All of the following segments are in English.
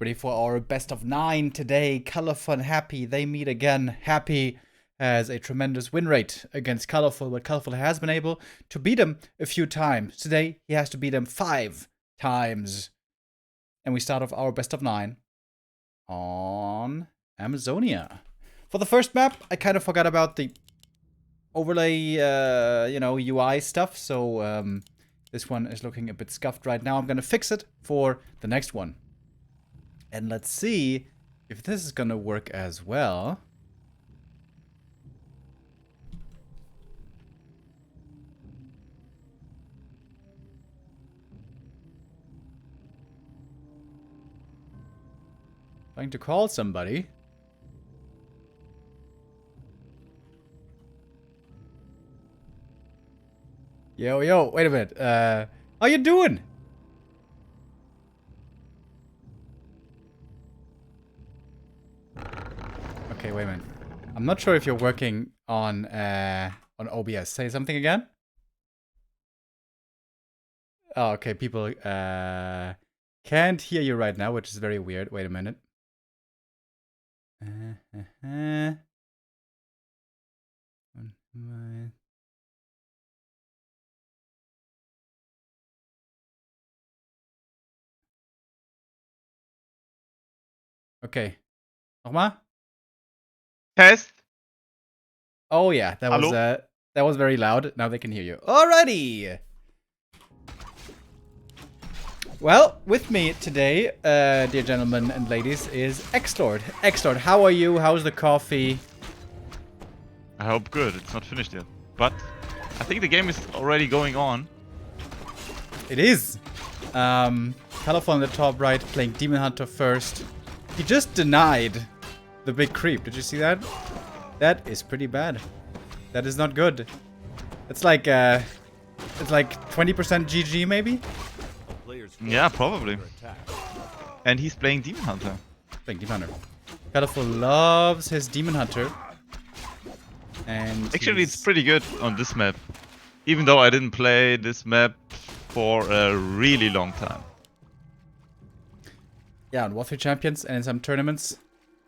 Ready for our best of 9 today. Colorful and Happy, they meet again. Happy has a tremendous win rate against Colorful, but Colorful has been able to beat him a few times. Today, he has to beat him 5 times. And we start off our best of 9 on Amazonia. For the first map, I kind of forgot about the overlay, UI stuff, so this one is looking a bit scuffed right now. I'm gonna fix it for the next one. And let's see if this is gonna work as well. Trying to call somebody. Yo, wait a minute. How you doing? Okay, wait a minute. I'm not sure if you're working on OBS. Say something again. Oh, okay. People can't hear you right now, which is very weird. Wait a minute. Okay. Nochmal? Test. Oh yeah, that was very loud. Now they can hear you. Alrighty. Well, with me today, dear gentlemen and ladies, is XlorD. XlorD, how are you? How's the coffee? I hope good. It's not finished yet. But I think the game is already going on. It is. Colorful on the top right, playing Demon Hunter first. He just denied the big creep. Did you see that? That is pretty bad. That is not good. It's like 20% GG maybe? Yeah, probably. And he's playing Demon Hunter. Playing Demon Hunter. Colorful loves his Demon Hunter. And actually, it's pretty good on this map. Even though I didn't play this map for a really long time. Yeah, on Warcraft Champions and in some tournaments.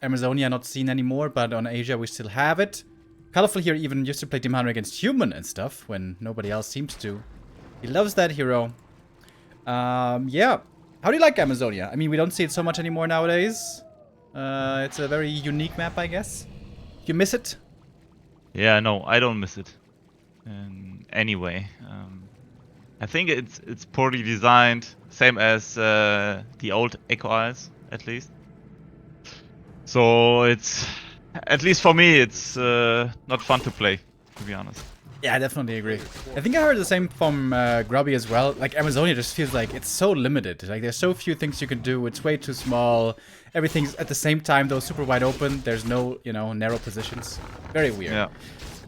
Amazonia not seen anymore, but on Asia we still have it. Colorful here even used to play Demon Hunter against Human and stuff when nobody else seems to. He loves that hero. Yeah. How do you like Amazonia? I mean, we don't see it so much anymore nowadays. It's a very unique map, I guess. You miss it? Yeah, no, I don't miss it. Anyway, I think it's poorly designed, same as the old Echo Isles, at least. So it's, at least for me, it's not fun to play, to be honest. Yeah, I definitely agree. I think I heard the same from Grubby as well. Like, Amazonia just feels like it's so limited. Like, there's so few things you can do. It's way too small. Everything's at the same time, though, super wide open. There's no, narrow positions. Very weird. Yeah.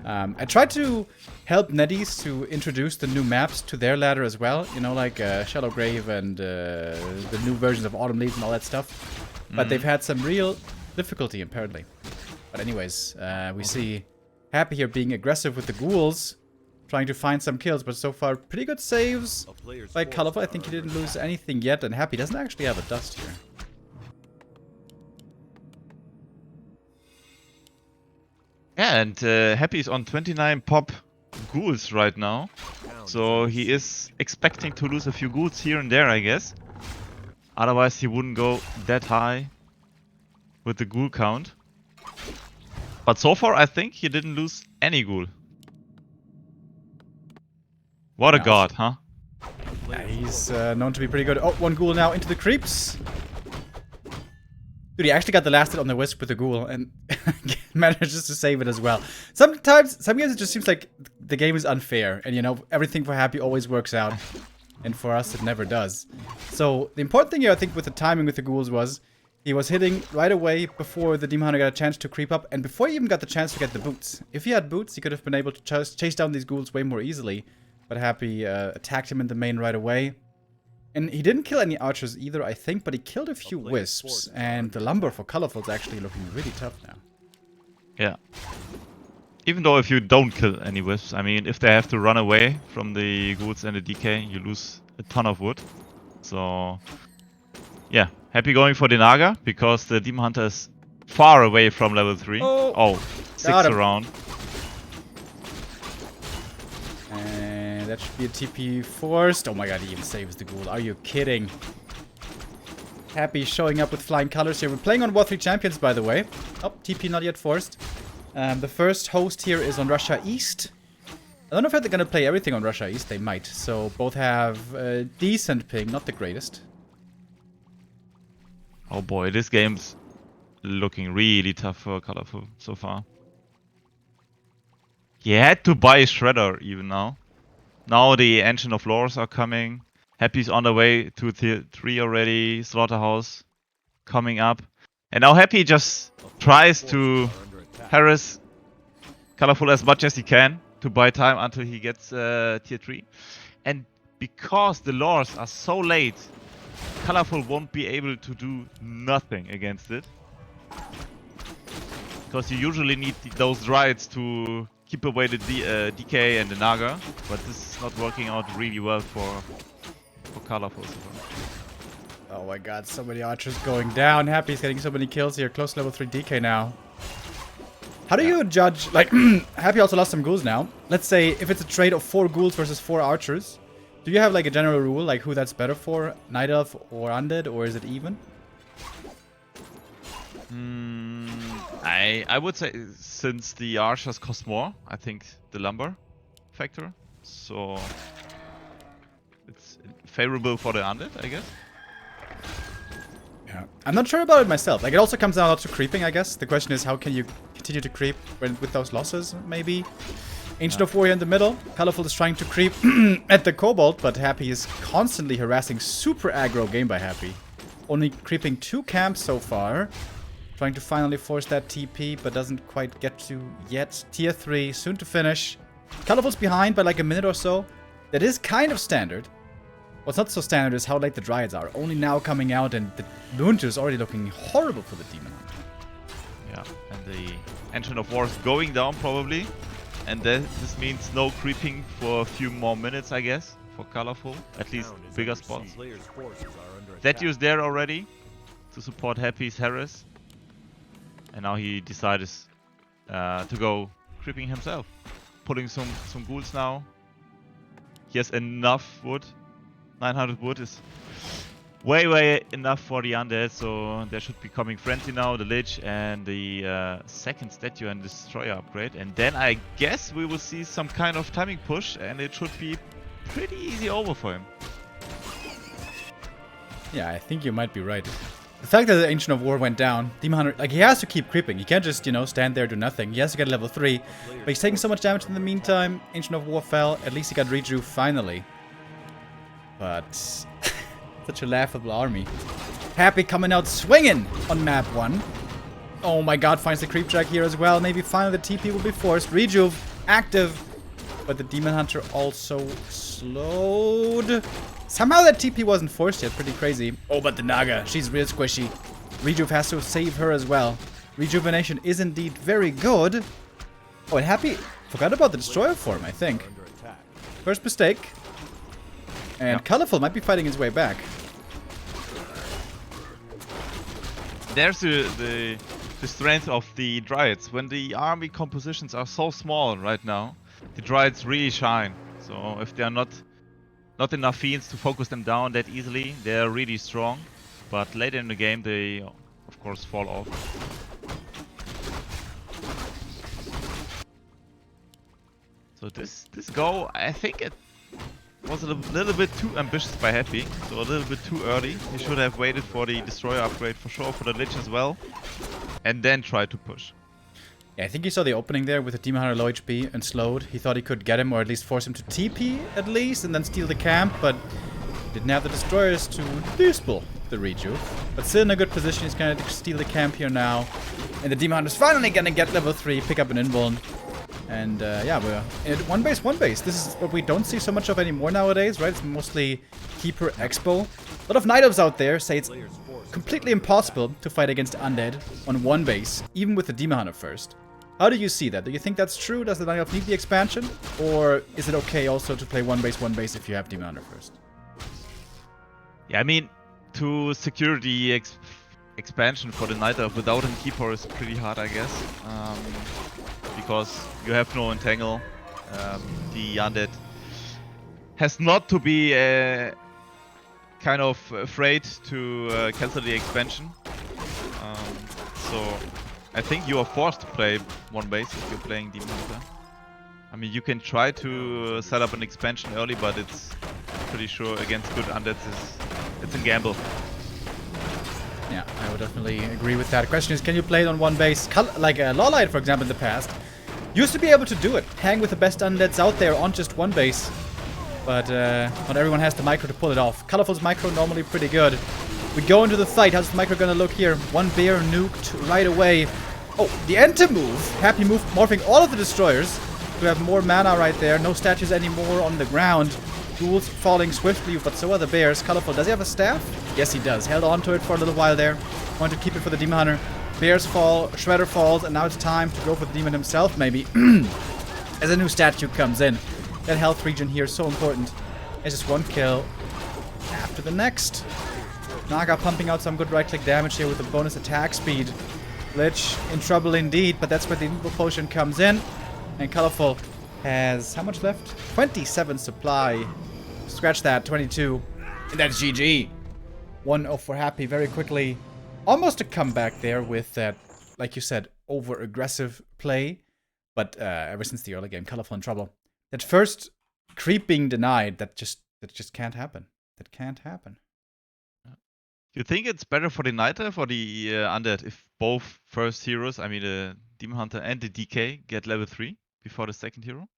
I tried to help Netties to introduce the new maps to their ladder as well. Like Shallow Grave and the new versions of Autumn Leaves and all that stuff. But they've had some real difficulty, apparently. But anyways, we see Happy here being aggressive with the ghouls, trying to find some kills, but so far pretty good saves by Colorful. I think he didn't lose anything yet, and Happy doesn't actually have a dust here. Yeah, and Happy is on 29 pop ghouls right now. So he is expecting to lose a few ghouls here and there, I guess. Otherwise he wouldn't go that high with the ghoul count. But so far, I think he didn't lose any ghoul. What a god, huh? Yeah, he's known to be pretty good. Oh, one ghoul now into the creeps. Dude, he actually got the last hit on the wisp with the ghoul and manages to save it as well. Sometimes it just seems like the game is unfair. And, everything for Happy always works out. And for us, it never does. So, the important thing here, I think, with the timing with the ghouls was he was hitting right away before the Demon Hunter got a chance to creep up, and before he even got the chance to get the boots. If he had boots, he could have been able to chase down these ghouls way more easily. But Happy attacked him in the main right away. And he didn't kill any archers either, I think, but he killed a few wisps. And the lumber for Colorful is actually looking really tough now. Yeah. Even though if you don't kill any wisps, I mean, if they have to run away from the ghouls and the DK, you lose a ton of wood. So, yeah. Happy going for the Naga, because the Demon Hunter is far away from level 3. Oh, Six got him. around. And that should be a TP forced. Oh my god, he even saves the ghoul. Are you kidding? Happy showing up with flying colors here. We're playing on War 3 Champions, by the way. Oh, TP not yet forced. The first host here is on Russia East. I don't know if they're going to play everything on Russia East. They might. So both have a decent ping, not the greatest. Oh boy, this game's looking really tough for Colorful so far. He had to buy a Shredder even now. Now the Engine of Lores are coming. Happy's on the way to tier 3 already. Slaughterhouse coming up. And now Happy just tries to harass Colorful as much as he can to buy time until he gets tier 3. And because the Lores are so late, Colorful won't be able to do nothing against it. Because you usually need those Dryads to keep away the DK and the Naga. But this is not working out really well for Colorful so far. Oh my god, so many archers going down. Happy's getting so many kills here. Close level 3 DK now. How do you judge, like, Happy also lost some ghouls now. Let's say if it's a trade of 4 ghouls versus 4 archers. Do you have like a general rule, like who that's better for? Night Elf or Undead, or is it even? I would say since the archers cost more, I think the lumber factor. So it's favorable for the Undead, I guess. Yeah, I'm not sure about it myself. Like, it also comes down a lot to creeping, I guess. The question is, how can you continue to creep with those losses, maybe? Ancient of Warrior in the middle. Colorful is trying to creep at the Kobold, but Happy is constantly harassing. Super aggro game by Happy. Only creeping 2 camps so far. Trying to finally force that TP, but doesn't quite get to yet. Tier 3, soon to finish. Colorful's behind by like a minute or so. That is kind of standard. What's not so standard is how late the Dryads are. Only now coming out, and the Luntu is already looking horrible for the Demon Hunter. Yeah, and the Engine of War is going down probably. And this means no creeping for a few more minutes, I guess, for Colorful. At least bigger spots. Zetu's there already to support Happy's Harris. And now he decided to go creeping himself. Pulling some ghouls now. He has enough wood. 900 wood is way enough for the Undead, so there should be coming Frenzy now, the Lich, and the second statue and Destroyer upgrade. And then I guess we will see some kind of timing push, and it should be pretty easy over for him. Yeah, I think you might be right. The fact that the Ancient of War went down, Demon Hunter, like, he has to keep creeping. He can't just, you know, stand there, do nothing. He has to get level 3. But he's taking so much damage in the meantime. Ancient of War fell. At least he got Reju finally. But such a laughable army. Happy coming out swinging on map 1. Oh my god, finds the creep jack here as well. Maybe finally the TP will be forced. Rejuve active. But the Demon Hunter also slowed. Somehow that TP wasn't forced yet. Pretty crazy. Oh, but the Naga, she's real squishy. Rejuve has to save her as well. Rejuvenation is indeed very good. Oh, and Happy forgot about the Destroyer form, I think. First mistake. And Colorful might be fighting his way back. There's the strength of the Dryads. When the army compositions are so small right now, the Dryads really shine. So if they are not enough fiends to focus them down that easily, they're really strong. But later in the game, they of course fall off. So this go, I think it was a little bit too ambitious by Happy, so a little bit too early. He should have waited for the Destroyer upgrade for sure, for the Lich as well, and then tried to push. Yeah, I think he saw the opening there with the Demon Hunter low HP and slowed. He thought he could get him, or at least force him to TP at least, and then steal the camp, but didn't have the Destroyers to dispel the Reju. But still in a good position, he's gonna steal the camp here now. And the Demon Hunter's finally gonna get level 3, pick up an invuln. And yeah, we're in one base. This is what we don't see so much of anymore nowadays, right? It's mostly Keeper Expo. A lot of Night Elves out there say it's completely impossible to fight against Undead on one base, even with the Demon Hunter first. How do you see that? Do you think that's true? Does the Night Elf need the expansion? Or is it okay also to play one base if you have Demon Hunter first? Yeah, I mean, to secure the expansion for the Night Elf without a keeper is pretty hard, I guess. Because you have no entangle. The undead has not to be kind of afraid to cancel the expansion. So I think you are forced to play one base if you're playing Demon Hunter. I mean, you can try to set up an expansion early, but it's pretty sure against good undeads it's a gamble. Yeah, I would definitely agree with that. The question is, can you play it on one base? Like Lawlight, for example, in the past, used to be able to do it. Hang with the best undeads out there on just one base. But not everyone has the micro to pull it off. Colorful's micro normally pretty good. We go into the fight. How's the micro gonna look here? One bear nuked right away. Oh, the enter move. Happy move, morphing all of the destroyers to have more mana right there. No statues anymore on the ground. Ghouls falling swiftly, but so are the bears. Colorful, does he have a staff? Yes, he does. Held on to it for a little while there. Wanted to keep it for the Demon Hunter. Bears fall, Shredder falls, and now it's time to go for the Demon himself, maybe. As a new statue comes in. That health regen here is so important. It's just one kill after the next. Naga pumping out some good right-click damage here with a bonus attack speed. Lich in trouble indeed, but that's where the Invul Potion comes in. And Colorful has how much left? 27 supply. Scratch that, 22. And that's GG. 1-0 for Happy very quickly. Almost a comeback there with that, like you said, over-aggressive play. But ever since the early game, Colorful in trouble. That first creep being denied, that just can't happen. That can't happen. You think it's better for the Night Elf or the Undead if both first heroes, I mean the Demon Hunter and the DK, get level 3 before the second hero?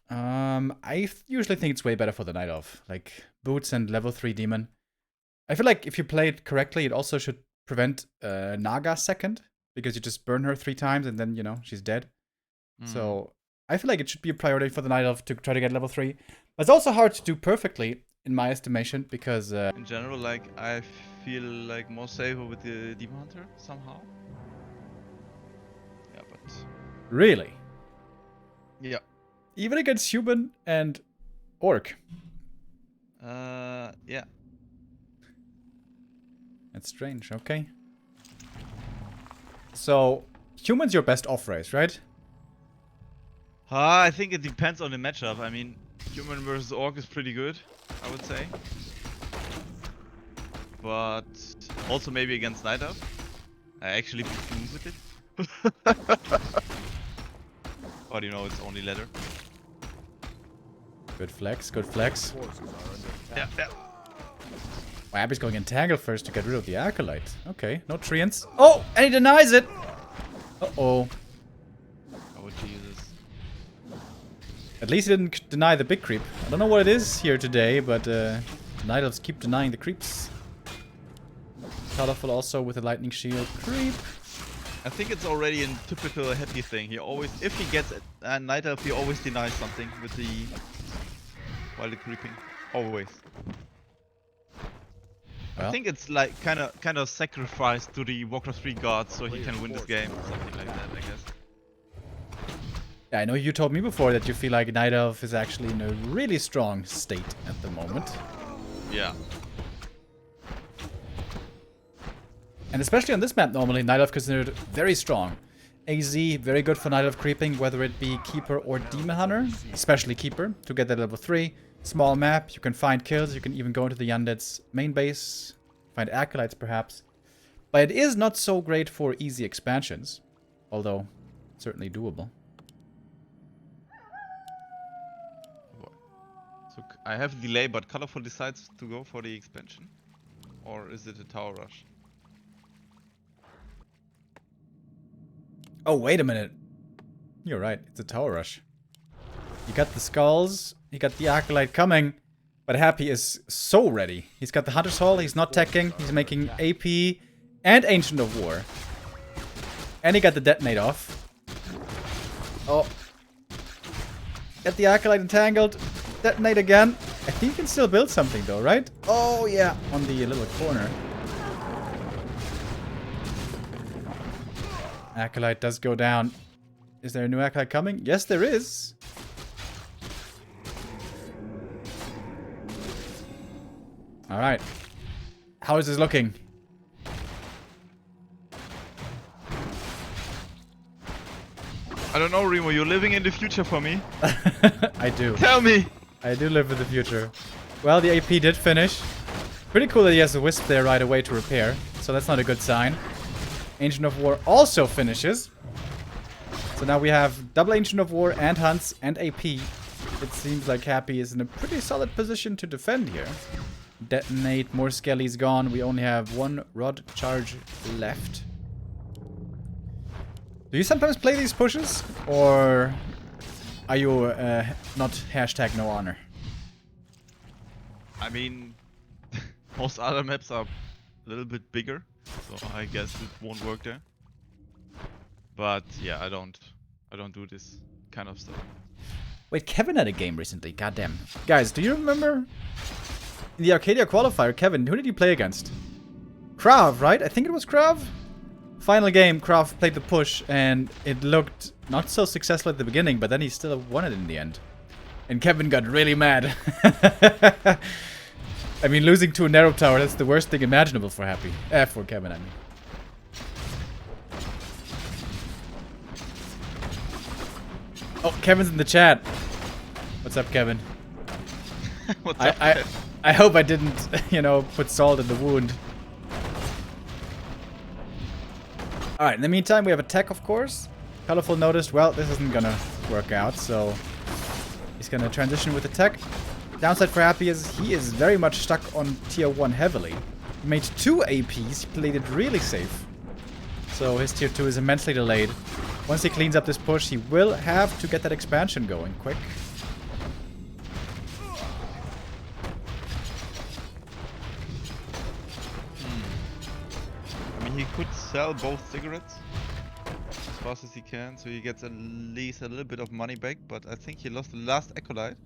I usually think it's way better for the Night Elf. Like, Boots and level 3 Demon. I feel like if you play it correctly, it also should prevent Naga second. Because you just burn her 3 times and then, you know, she's dead. So I feel like it should be a priority for the Night Elf to try to get level 3. But it's also hard to do perfectly, in my estimation, because... in general, like, I feel like more safer with the Demon Hunter, somehow. Yeah, but... Really? Yeah. Even against human and orc? Yeah. That's strange, okay. So, human's your best off-race, right? I think it depends on the matchup. I mean, human versus orc is pretty good, I would say. But also maybe against Night Elf. I actually move with it. But you know, it's only leather. Good flex, good flex. Yeah, yeah. Well, Abby's going Entangle first to get rid of the Acolyte. Okay, no treants. Oh, and he denies it! Uh-oh. Oh, Jesus. At least he didn't deny the big creep. I don't know what it is here today, but Night Elves keep denying the creeps. Colorful also with a lightning shield creep. I think it's already a typical Happy thing. He always, if he gets a Night Elf, he always denies something with the while the creeping. Always. Well, I think it's like kind of sacrifice to the Warcraft 3 gods so he can win this game or something like that, I guess. yeah, I know you told me before that you feel like Night Elf is actually in a really strong state at the moment. Yeah. And especially on this map, normally, Night Elf considered very strong. AZ, very good for Night Elf creeping, whether it be Keeper or Demon Hunter. Especially Keeper, to get that level 3. Small map, you can find kills, you can even go into the Undead's main base. Find Acolytes, perhaps. But it is not so great for easy expansions. Although, certainly doable. So I have a delay, but Colorful decides to go for the expansion? Or is it a tower rush? Oh, wait a minute. You're right, it's a tower rush. You got the skulls, you got the Acolyte coming, but Happy is so ready. He's got the Hunter's Hall, he's not teching, he's making AP and Ancient of War. And he got the Detonate off. Oh. Get the Acolyte entangled. Detonate again. I think you can still build something though, right? Oh yeah, on the little corner. Acolyte does go down. Is there a new Acolyte coming? Yes, there is. Alright. How is this looking? I don't know, Remo. You're living in the future for me. I do. Tell me. I do live in the future. Well, the AP did finish. Pretty cool that he has a Wisp there right away to repair. So that's not a good sign. Ancient of War also finishes. So now we have double Ancient of War and Hunts and AP. It seems like Happy is in a pretty solid position to defend here. Detonate, more Skelly's gone. We only have one Rod charge left. Do you sometimes play these pushes? Or are you not hashtag no honor? I mean, most other maps are a little bit bigger, so I guess it won't work there. But yeah, I don't do this kind of stuff. Wait, Kevin had a game recently. Goddamn. Guys, do you remember in the Arcadia qualifier, Kevin, who did you play against? Krav, right? I think it was Krav. Final game, Krav played the push, and it looked not so successful at the beginning, but then he still won it in the end. And Kevin got really mad. I mean, losing to a narrow tower, that's the worst thing imaginable for Happy. For Kevin, I mean. Oh, Kevin's in the chat. What's up, Kevin? What's up? I hope I didn't, you know, put salt in the wound. Alright, in the meantime, we have a tech, of course. Colorful noticed, well, this isn't gonna work out, so he's gonna transition with the tech. Downside for Happy is he is very much stuck on tier 1 heavily. He made 2 APs, he played it really safe. So his tier 2 is immensely delayed. Once he cleans up this push, he will have to get that expansion going quick. I mean, he could sell both cigarettes as fast as he can, so he gets at least a little bit of money back, but I think he lost the last Acolyte.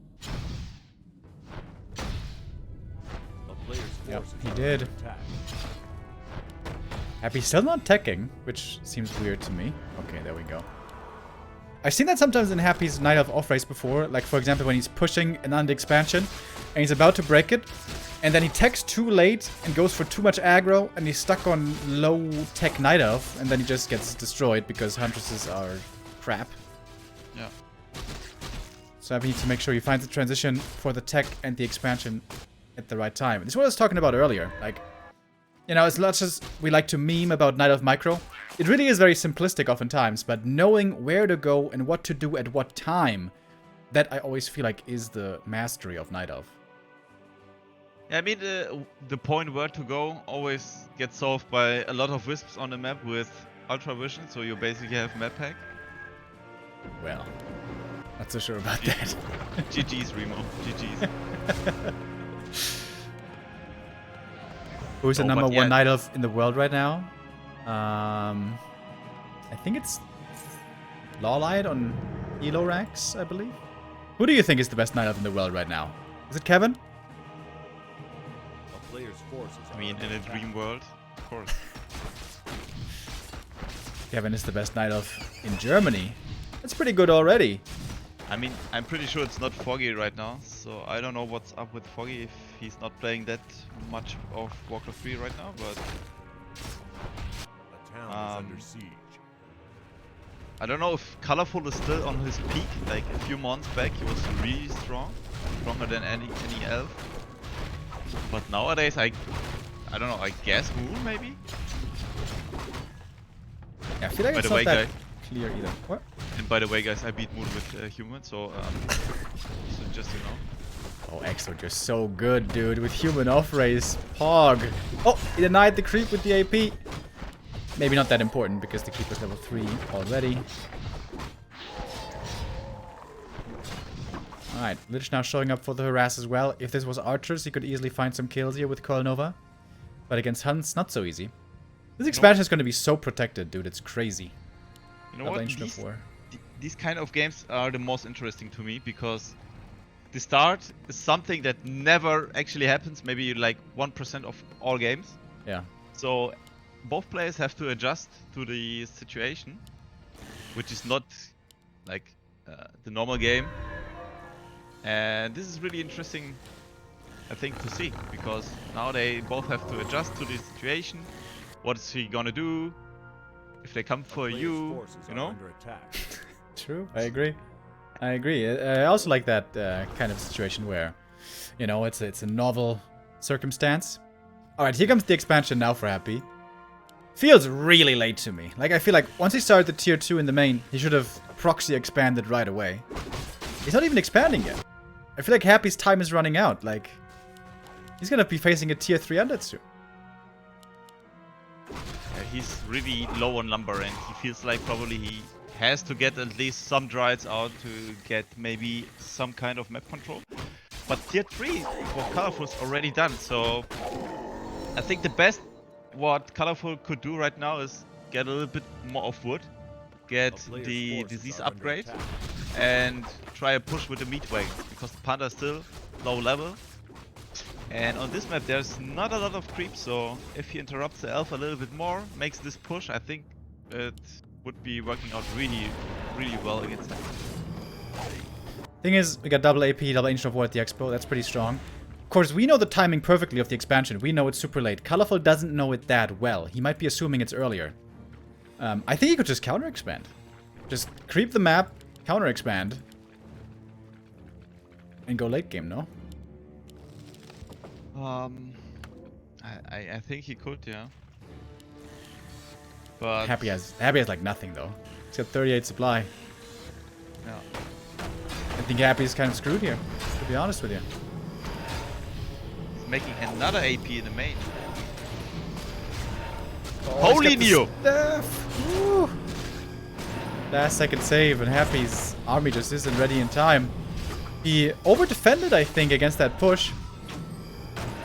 Yep, he did. Happy still not teching, which seems weird to me. Okay, there we go. I've seen that sometimes in Happy's Night of Off race before. Like, for example, when he's pushing an under expansion and he's about to break it, and then he techs too late and goes for too much aggro, and he's stuck on low tech Night Elf, and then he just gets destroyed because Huntresses are crap. Yeah. So Happy needs to make sure he finds the transition for the tech and the expansion at the right time. This is what I was talking about earlier. Like, you know, as much as we like to meme about Night Elf Micro, it really is very simplistic oftentimes, but knowing where to go and what to do at what time, that I always feel like is the mastery of Night Elf. Yeah, I mean, the point where to go always gets solved by a lot of wisps on the map with Ultra Vision, so you basically have map hack. Well, not so sure about that. GG's, Remo. GG's. Who's the No, number but one yeah. Night Elf in the world right now? I think it's Lawlight on Elo ranks, I believe. Who do you think is the best Night Elf in the world right now? Is it Kevin? I mean, in a dream world, of course. Kevin is the best Night Elf in Germany. That's pretty good already. I mean, I'm pretty sure it's not Foggy right now, so I don't know what's up with Foggy if he's not playing that much of Warcraft 3 right now, but I don't know if Colorful is still on his peak. Like a few months back, he was really strong, stronger than any elf. But nowadays, I don't know. I guess Moon maybe. Yeah, I feel like By it's the way, not that guys. clear either. What? And by the way, guys, I beat Moon with human, so just you know. Oh, XlorD, you're so good, dude. With human off race. Pog. Oh, he denied the creep with the AP. Maybe not that important because the keeper's level 3 already. Alright, Lich now showing up for the harass as well. If this was archers, he could easily find some kills here with Coil Nova. But against Hunts, not so easy. This expansion is going to be so protected, dude. It's crazy. You know what? These kind of games are the most interesting to me because the start is something that never actually happens. Maybe like 1% of all games. Yeah. So both players have to adjust to the situation, which is not like the normal game. And this is really interesting I think, to see, because now they both have to adjust to the situation. What is he gonna do if they come for you? You know? True, I agree. I agree. I also like that kind of situation where, you know, it's a novel circumstance. Alright, here comes the expansion now for Happy. Feels really late to me. Like, I feel like once he started the tier 2 in the main, he should have proxy expanded right away. He's not even expanding yet. I feel like Happy's time is running out. Like, he's gonna be facing a tier 3 undead soon. Yeah, he's really low on lumber, and he feels like probably he has to get at least some Dryads out to get maybe some kind of map control. But tier 3 for Colorful is already done, so I think the best what Colorful could do right now is get a little bit more of wood, get the disease upgrade, and try a push with the meat wagon, because the panda is still low level. And on this map there's not a lot of creeps, so if he interrupts the elf a little bit more, makes this push, I think it would be working out really, really well against him. Thing is, we got double AP, double Ancient of War at the Expo. That's pretty strong. Of course, we know the timing perfectly of the expansion. We know it's super late. Colorful doesn't know it that well. He might be assuming it's earlier. I think he could just counter-expand. Just creep the map, counter-expand, and go late game, no? I think he could, yeah. But Happy has like nothing though. He's got 38 supply. yeah. I think Happy's kind of screwed here, to be honest with you. He's making another AP in the main. Oh, Holy Neo! Last second save, and Happy's army just isn't ready in time. He over-defended, I think, against that push.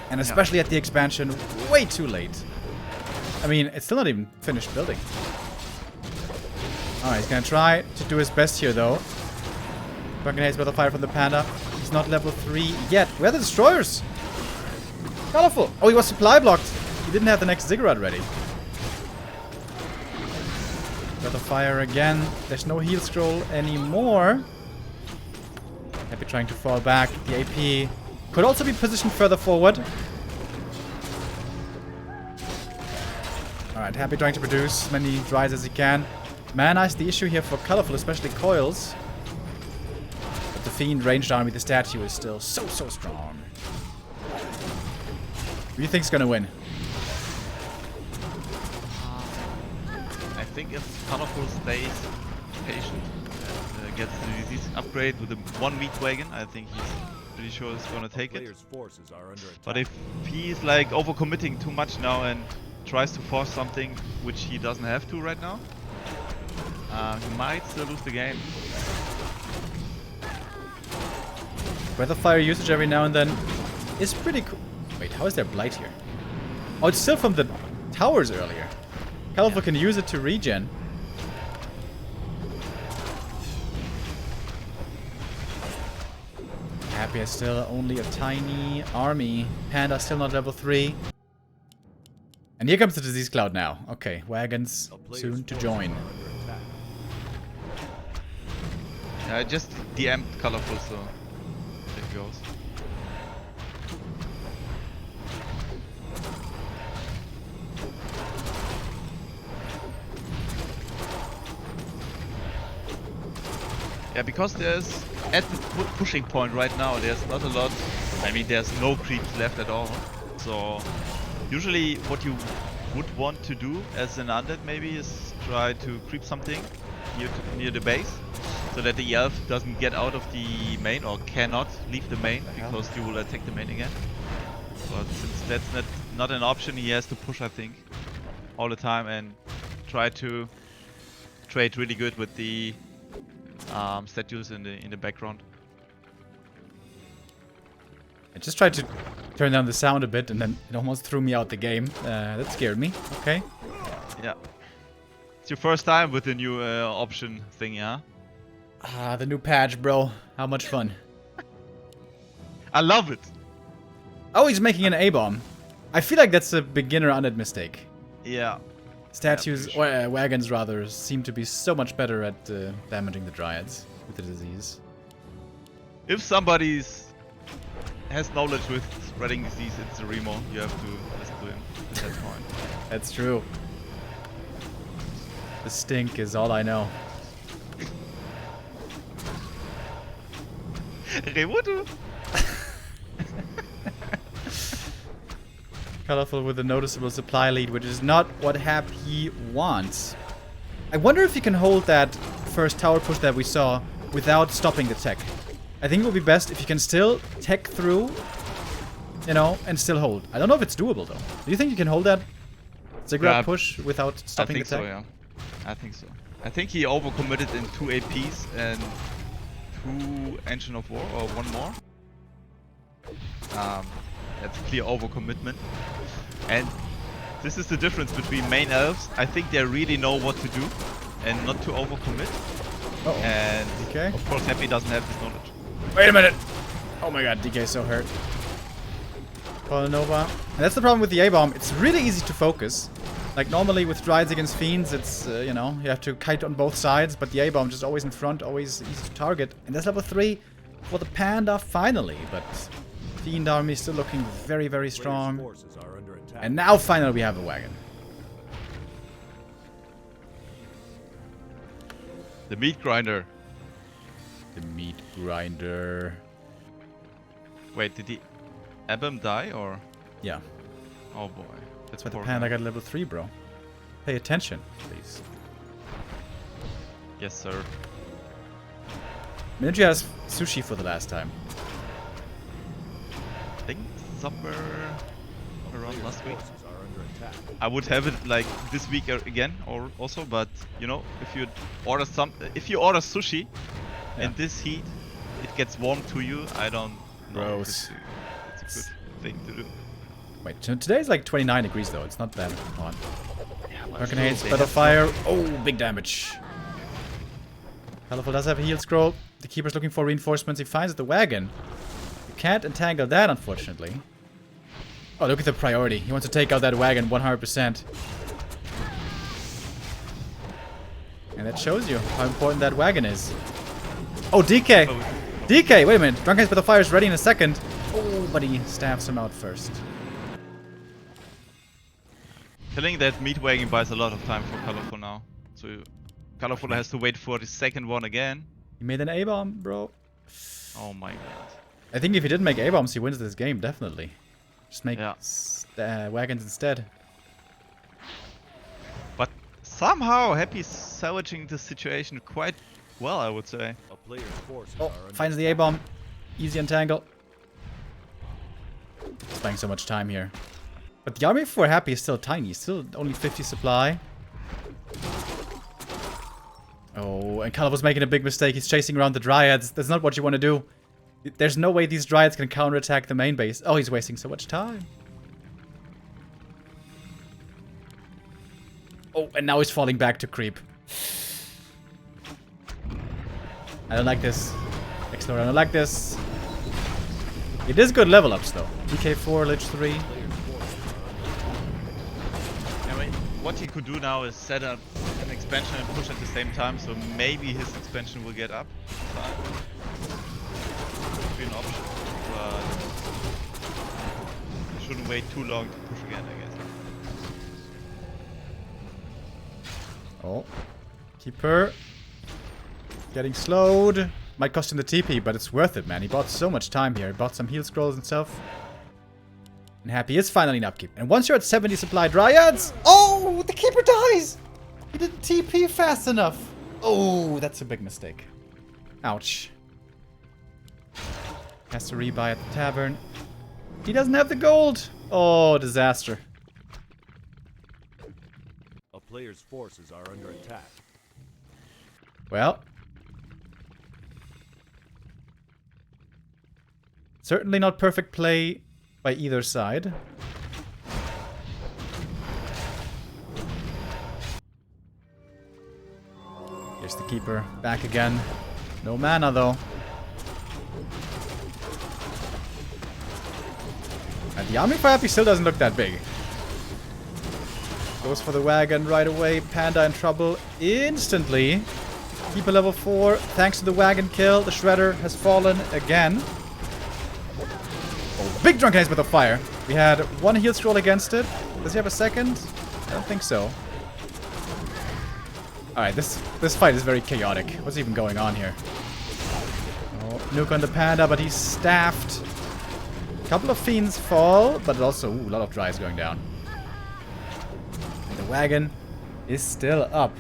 And especially at the expansion, way too late. I mean, it's still not even finished building. Alright, he's gonna try to do his best here, though. Drunken Haze Battle Fire from the Panda. He's not level 3 yet. Where are the destroyers? Colorful! Oh, he was supply blocked. He didn't have the next Ziggurat ready. Battle Fire again. There's no heal scroll anymore. Happy trying to fall back. The AP could also be positioned further forward. Alright, Happy trying to produce as many Dryads as he can. Mana is the issue here for Colorful, especially coils. But the Fiend ranged army, the statue, is still so strong. Who do you think's gonna win? I think if Colorful stays patient and gets the disease upgrade with the one meat wagon, I think he's pretty sure he's gonna take it. But if he's like overcommitting too much now and tries to force something which he doesn't have to right now, he might still lose the game. Weather Fire usage every now and then is pretty cool. Wait, how is there Blight here? Oh, it's still from the towers earlier. Colorful can use it to regen. Happy is still only a tiny army. Panda still not level 3. And here comes the disease cloud now. Okay, wagons soon to join. I just DM'd Colorful, so there it goes. Yeah, because there's at the pushing point right now, there's not a lot. I mean, there's no creeps left at all. So usually what you would want to do as an undead maybe is try to creep something near the base, so that the elf doesn't get out of the main or cannot leave the main, because you will attack the main again. But since that's not an option, he has to push, I think, all the time and try to trade really good with the statues in the background. I just tried to turn down the sound a bit, and then it almost threw me out the game. That scared me. Okay. Yeah. It's your first time with the new option thing, yeah? Ah, the new patch, bro. How much fun. I love it. Oh, he's making an A-bomb. I feel like that's a beginner undead mistake. Yeah. Statues, Yeah, sure. or wagons rather, seem to be so much better at damaging the Dryads with the disease. If somebody's has knowledge with spreading disease, it's the Remo. You have to listen to him at that point. That's true. The stink is all I know. Remo, du? Colorful with a noticeable supply lead, which is not what Happy wants. I wonder if he can hold that first tower push that we saw without stopping the tech. I think it would be best if you can still tech through, you know, and still hold. I don't know if it's doable though. Do you think you can hold that zigzag push without stopping the tech? I think so, yeah. I think so. I think he overcommitted in 2 APs and 2 Engine of War, or 1 more. That's clear overcommitment. And this is the difference between main elves. I think they really know what to do and not to overcommit. Uh-oh. And okay. Of course Happy doesn't have this knowledge. Wait a minute! Oh my god, DK is so hurt. Nova. And that's the problem with the A-bomb. It's really easy to focus. Like normally with Dryads against Fiends, it's, you know, you have to kite on both sides, but the A-bomb just always in front, always easy to target. And that's level 3 for the Panda finally, but Fiend army still looking very, very strong. And now finally we have a wagon. The meat grinder. The meat grinder. Wait, did the Abam die or? Yeah. Oh boy. That's But the poor Panda guy. got level 3, bro. Pay attention, please. Yes, sir. Ninja has sushi for the last time. I think somewhere around last week. I would have it like this week again, or also, but you know, if you order sushi in this heat, it gets warm to you. I don't know. Gross. It's a good thing to do. Wait, today's like 29 degrees though. It's not that hot. Yeah, well, Hurricane sure, Haze, they Battle have Fire. Oh, big damage. Colorful does have a heal scroll. The keeper's looking for reinforcements. He finds the wagon. You can't entangle that, unfortunately. Oh, look at the priority. He wants to take out that wagon 100%. And that shows you how important that wagon is. Oh, DK! DK! Wait a minute. Drunken Haze Battle Fire is ready in a second. Oh, but he stabs him out first. Killing that meat wagon buys a lot of time for Colorful now. So Colorful has to wait for the second one again. He made an A-bomb, bro. Oh my god. I think if he didn't make A-bombs, he wins this game, definitely. Just make Yeah. wagons instead. But somehow Happy's salvaging the situation quite well, I would say. Oh, finds the A-bomb. Easy untangle. Spending so much time here. But the army for Happy is still tiny. Still only 50 supply. Oh, and Colorful's making a big mistake. He's chasing around the Dryads. That's not what you want to do. There's no way these Dryads can counterattack the main base. Oh, he's wasting so much time. Oh, and now he's falling back to creep. I don't like this. XlorD, I don't like this. It is good level ups though. DK4, Lich 3. I mean, what he could do now is set up an expansion and push at the same time, so maybe his expansion will get up. Could be an option, but he shouldn't wait too long to push again, I guess. Oh. Keeper. Getting slowed. Might cost him the TP, but it's worth it, man. He bought so much time here. He bought some heal scrolls and stuff. And Happy is finally in upkeep. And once you're at 70 supply Dryads... Oh! The Keeper dies! He didn't TP fast enough. Oh, that's a big mistake. Ouch. Has to rebuy at the tavern. He doesn't have the gold! Oh, disaster. A player's forces are under attack. Well. Certainly not perfect play by either side. Here's the Keeper. Back again. No mana though. And the army for Happy still doesn't look that big. Goes for the wagon right away. Panda in trouble instantly. Keeper level 4. Thanks to the wagon kill, the Shredder has fallen again. Big Drunken Haze with the fire. We had one heal scroll against it. Does he have a second? I don't think so. Alright, this fight is very chaotic. What's even going on here? Oh, nuke on the panda, but he's staffed. A couple of fiends fall, but also a lot of dries going down. And the wagon is still up.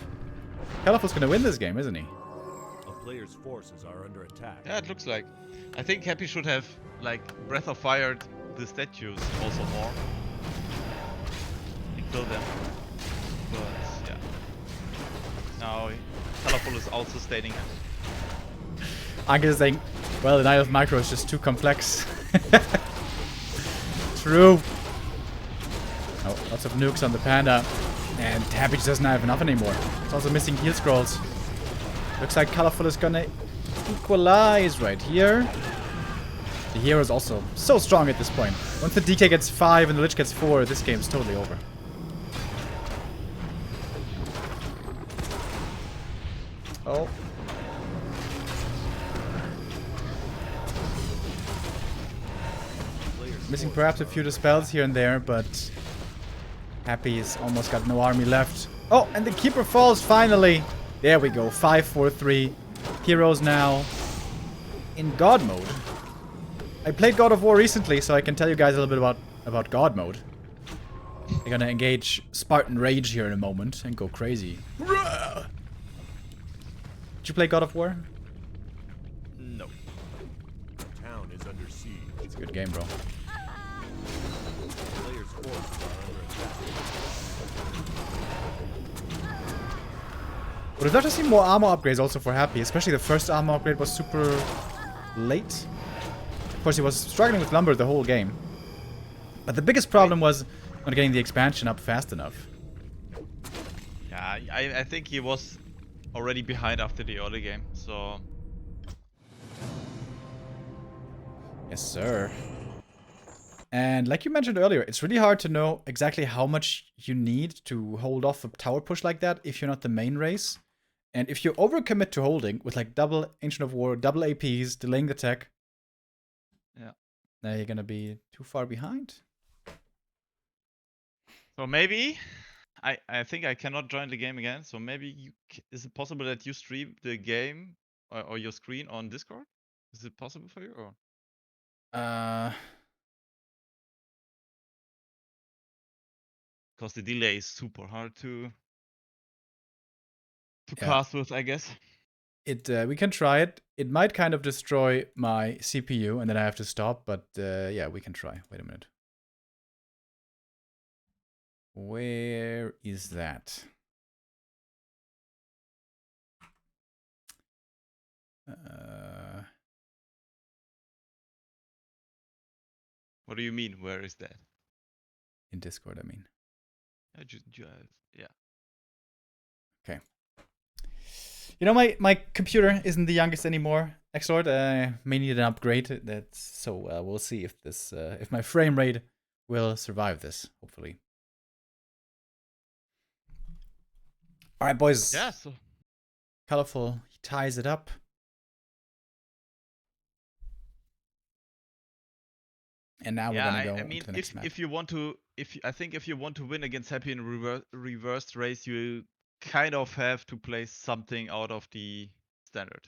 Colorful's gonna win this game, isn't he? A player's forces are under attack. Yeah, it looks like. I think Happy should have, like, Breath of Fire the statues also more. And kill them. But, yeah. Now, Colorful is also sustaining him. I'm just saying, well, the Night of Micro is just too complex. True. Oh, lots of nukes on the panda. And Happy just doesn't have enough anymore. It's also missing heal scrolls. Looks like Colorful is gonna equalize right here. The hero is also so strong at this point. Once the DK gets 5 and the Lich gets 4, this game is totally over. Oh. Missing perhaps a few dispels here and there, but Happy's almost got no army left. Oh, and the Keeper falls finally. There we go. 5-4-3. Heroes now in God mode. I played God of War recently, so I can tell you guys a little bit about God mode. We're gonna engage Spartan Rage here in a moment and go crazy. Did you play God of War? No. The town is under siege. It's a good game, bro. Players' forces are under attack. Would have loved to see more armor upgrades also for Happy, especially the first armor upgrade was super late. Of course, he was struggling with lumber the whole game. But the biggest problem was not getting the expansion up fast enough. Yeah, I think he was already behind after the early game, so... Yes, sir. And like you mentioned earlier, it's really hard to know exactly how much you need to hold off a tower push like that if you're not the main race. And if you overcommit to holding with like double Ancient of War, double APs, delaying the tech, yeah, now you're gonna be too far behind. So maybe... I think I cannot join the game again, so maybe you is it possible that you stream the game or your screen on Discord? Is it possible for you, or? Because the delay is super hard to cast with, I guess. We can try it. It might kind of destroy my CPU, and then I have to stop. But yeah, we can try. Wait a minute. Where is that? What do you mean? Where is that? In Discord, I mean. Yeah. Okay. You know, my computer isn't the youngest anymore. XlorD may need an upgrade. We'll see if this if my frame rate will survive this. Hopefully. All right, boys. Yeah. So Colorful. He ties it up. And now we're gonna go. I mean, to the next map. if you want to win against Happy in a reversed race, you kind of have to play something out of the standard.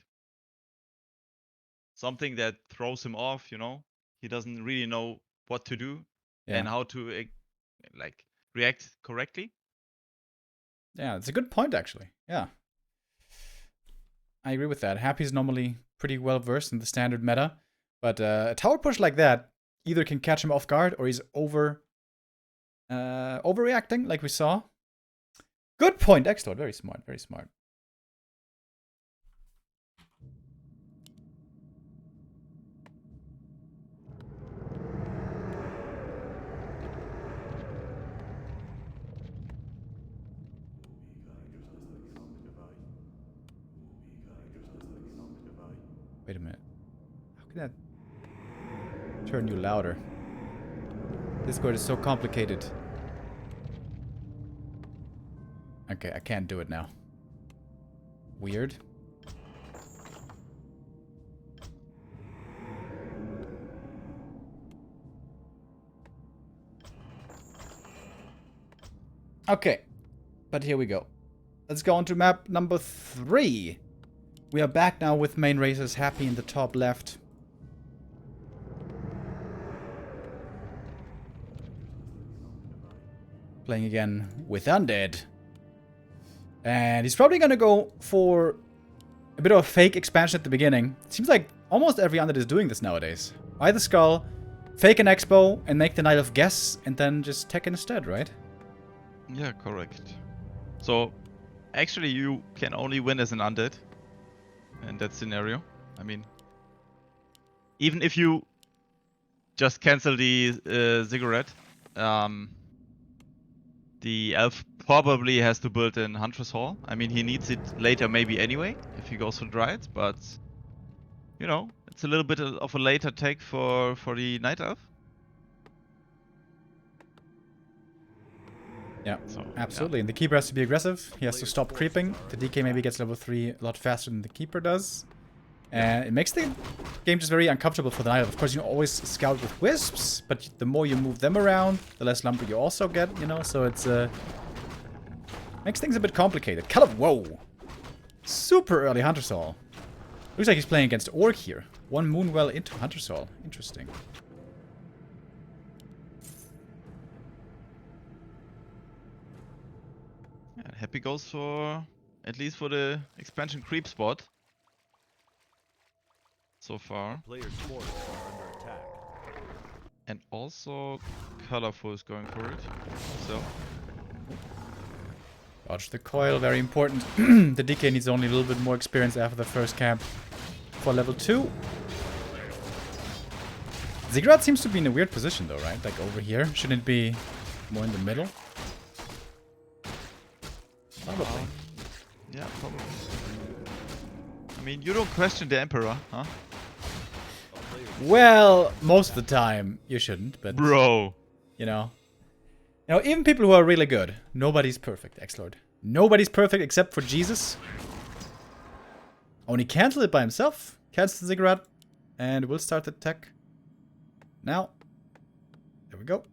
Something that throws him off, you know. He doesn't really know what to do and how to like react correctly. Yeah, it's a good point actually. Yeah. I agree with that. Happy's normally pretty well versed in the standard meta, but a tower push like that either can catch him off guard or he's overreacting like we saw. Good point, XlorD. Very smart, very smart. Wait a minute. How can that turn you louder? Discord is so complicated. Okay, I can't do it now. Weird. Okay, but here we go. Let's go on to map number 3. We are back now with main racers Happy in the top left. Playing again with Undead. And he's probably gonna go for a bit of a fake expansion at the beginning. It seems like almost every Undead is doing this nowadays. Buy the skull, fake an expo, and make the Knight of Guess, and then just tech instead, right? Yeah, correct. So, actually you can only win as an undead in that scenario. I mean, even if you just cancel the ziggurat, the elf probably has to build in Huntress Hall. I mean, he needs it later maybe anyway, if he goes for Dryad, but, you know, it's a little bit of a later take for the Night Elf. Yeah, So, absolutely. And the Keeper has to be aggressive. He has to stop creeping. The DK maybe gets level 3 a lot faster than the Keeper does. And it makes the game just very uncomfortable for the Night Elf. Of course, you always scout with Wisps, but the more you move them around, the less lumber you also get, you know? So it's makes things a bit complicated. Whoa! Super early Hunter's Hall. Looks like he's playing against Orc here. 1 Moonwell into Hunter's Hall. Interesting. And Happy goes for, at least for the expansion creep spot. So far. Players' forces are under attack. And also Colorful is going for it. So, Dodge the coil, very important. The DK needs only a little bit more experience after the first camp for level 2. Ziggurat seems to be in a weird position though, right? Like over here. Shouldn't it be more in the middle? Probably. yeah, probably. I mean, you don't question the Emperor, huh? Well, most of the time you shouldn't, but Bro. you know. You know, even people who are really good, nobody's perfect, XlorD. Nobody's perfect except for Jesus. Only cancel it by himself. Cancel the Ziggurat. And we'll start the tech. Now. There we go.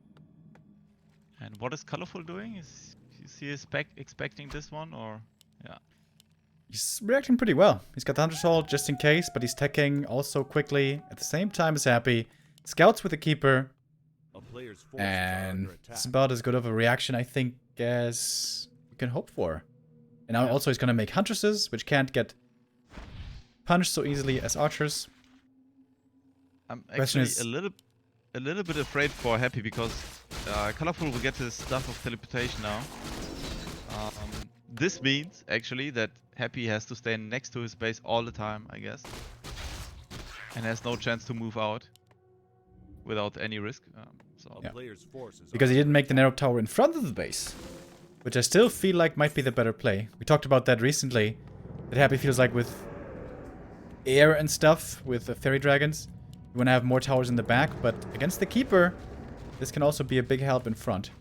And what is Colorful doing? Is he expecting this one, or yeah? He's reacting pretty well. He's got the Hunter's Hall just in case, but he's teching also quickly at the same time as Happy. Scouts with the Keeper. A player's forces are And under attack. it's about as good of a reaction, I think, as you can hope for. And now also he's going to make Huntresses, which can't get punished so easily as Archers. I'm Question actually is- a little bit afraid for Happy because Colorful will get his stuff of teleportation now. This means actually that Happy has to stay next to his base all the time, I guess, and has no chance to move out without any risk. So A player's forces Because are he didn't make the narrow tower in front of the base. Which I still feel like might be the better play. We talked about that recently. That Happy feels like with air and stuff, with the fairy dragons, you want to have more towers in the back, but against the Keeper, this can also be a big help in front.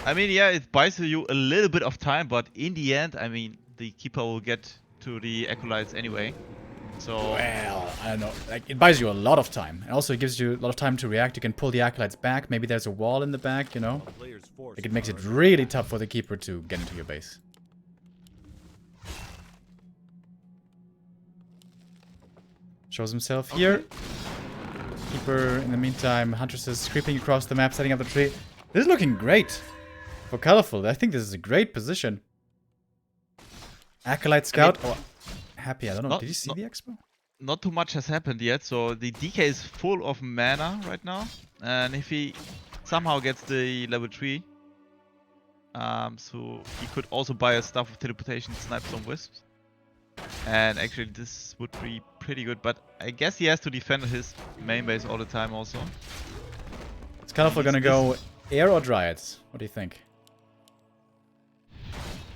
I mean, yeah, it buys you a little bit of time, but in the end, I mean, the Keeper will get to the Acolytes anyway. So Well, I don't know. Like, it buys you a lot of time. And also it gives you a lot of time to react. You can pull the Acolytes back. Maybe there's a wall in the back, you know? a player's forces Like, it makes are it under really tough for the Keeper to get into your base. Shows himself here. Keeper, in the meantime, Huntresses creeping across the map, setting up the tree. This is looking great for Colorful. I think this is a great position. Acolyte Scout. Oh, Happy, I don't know. Not- Did you see not- the expo? not too much has happened yet, so the DK is full of mana right now, and if he somehow gets the level 3, so he could also buy a stuff of teleportation, snipe some wisps, and actually this would be pretty good, but I guess he has to defend his main base all the time also. Is Colorful gonna go air or Dryads? What do you think?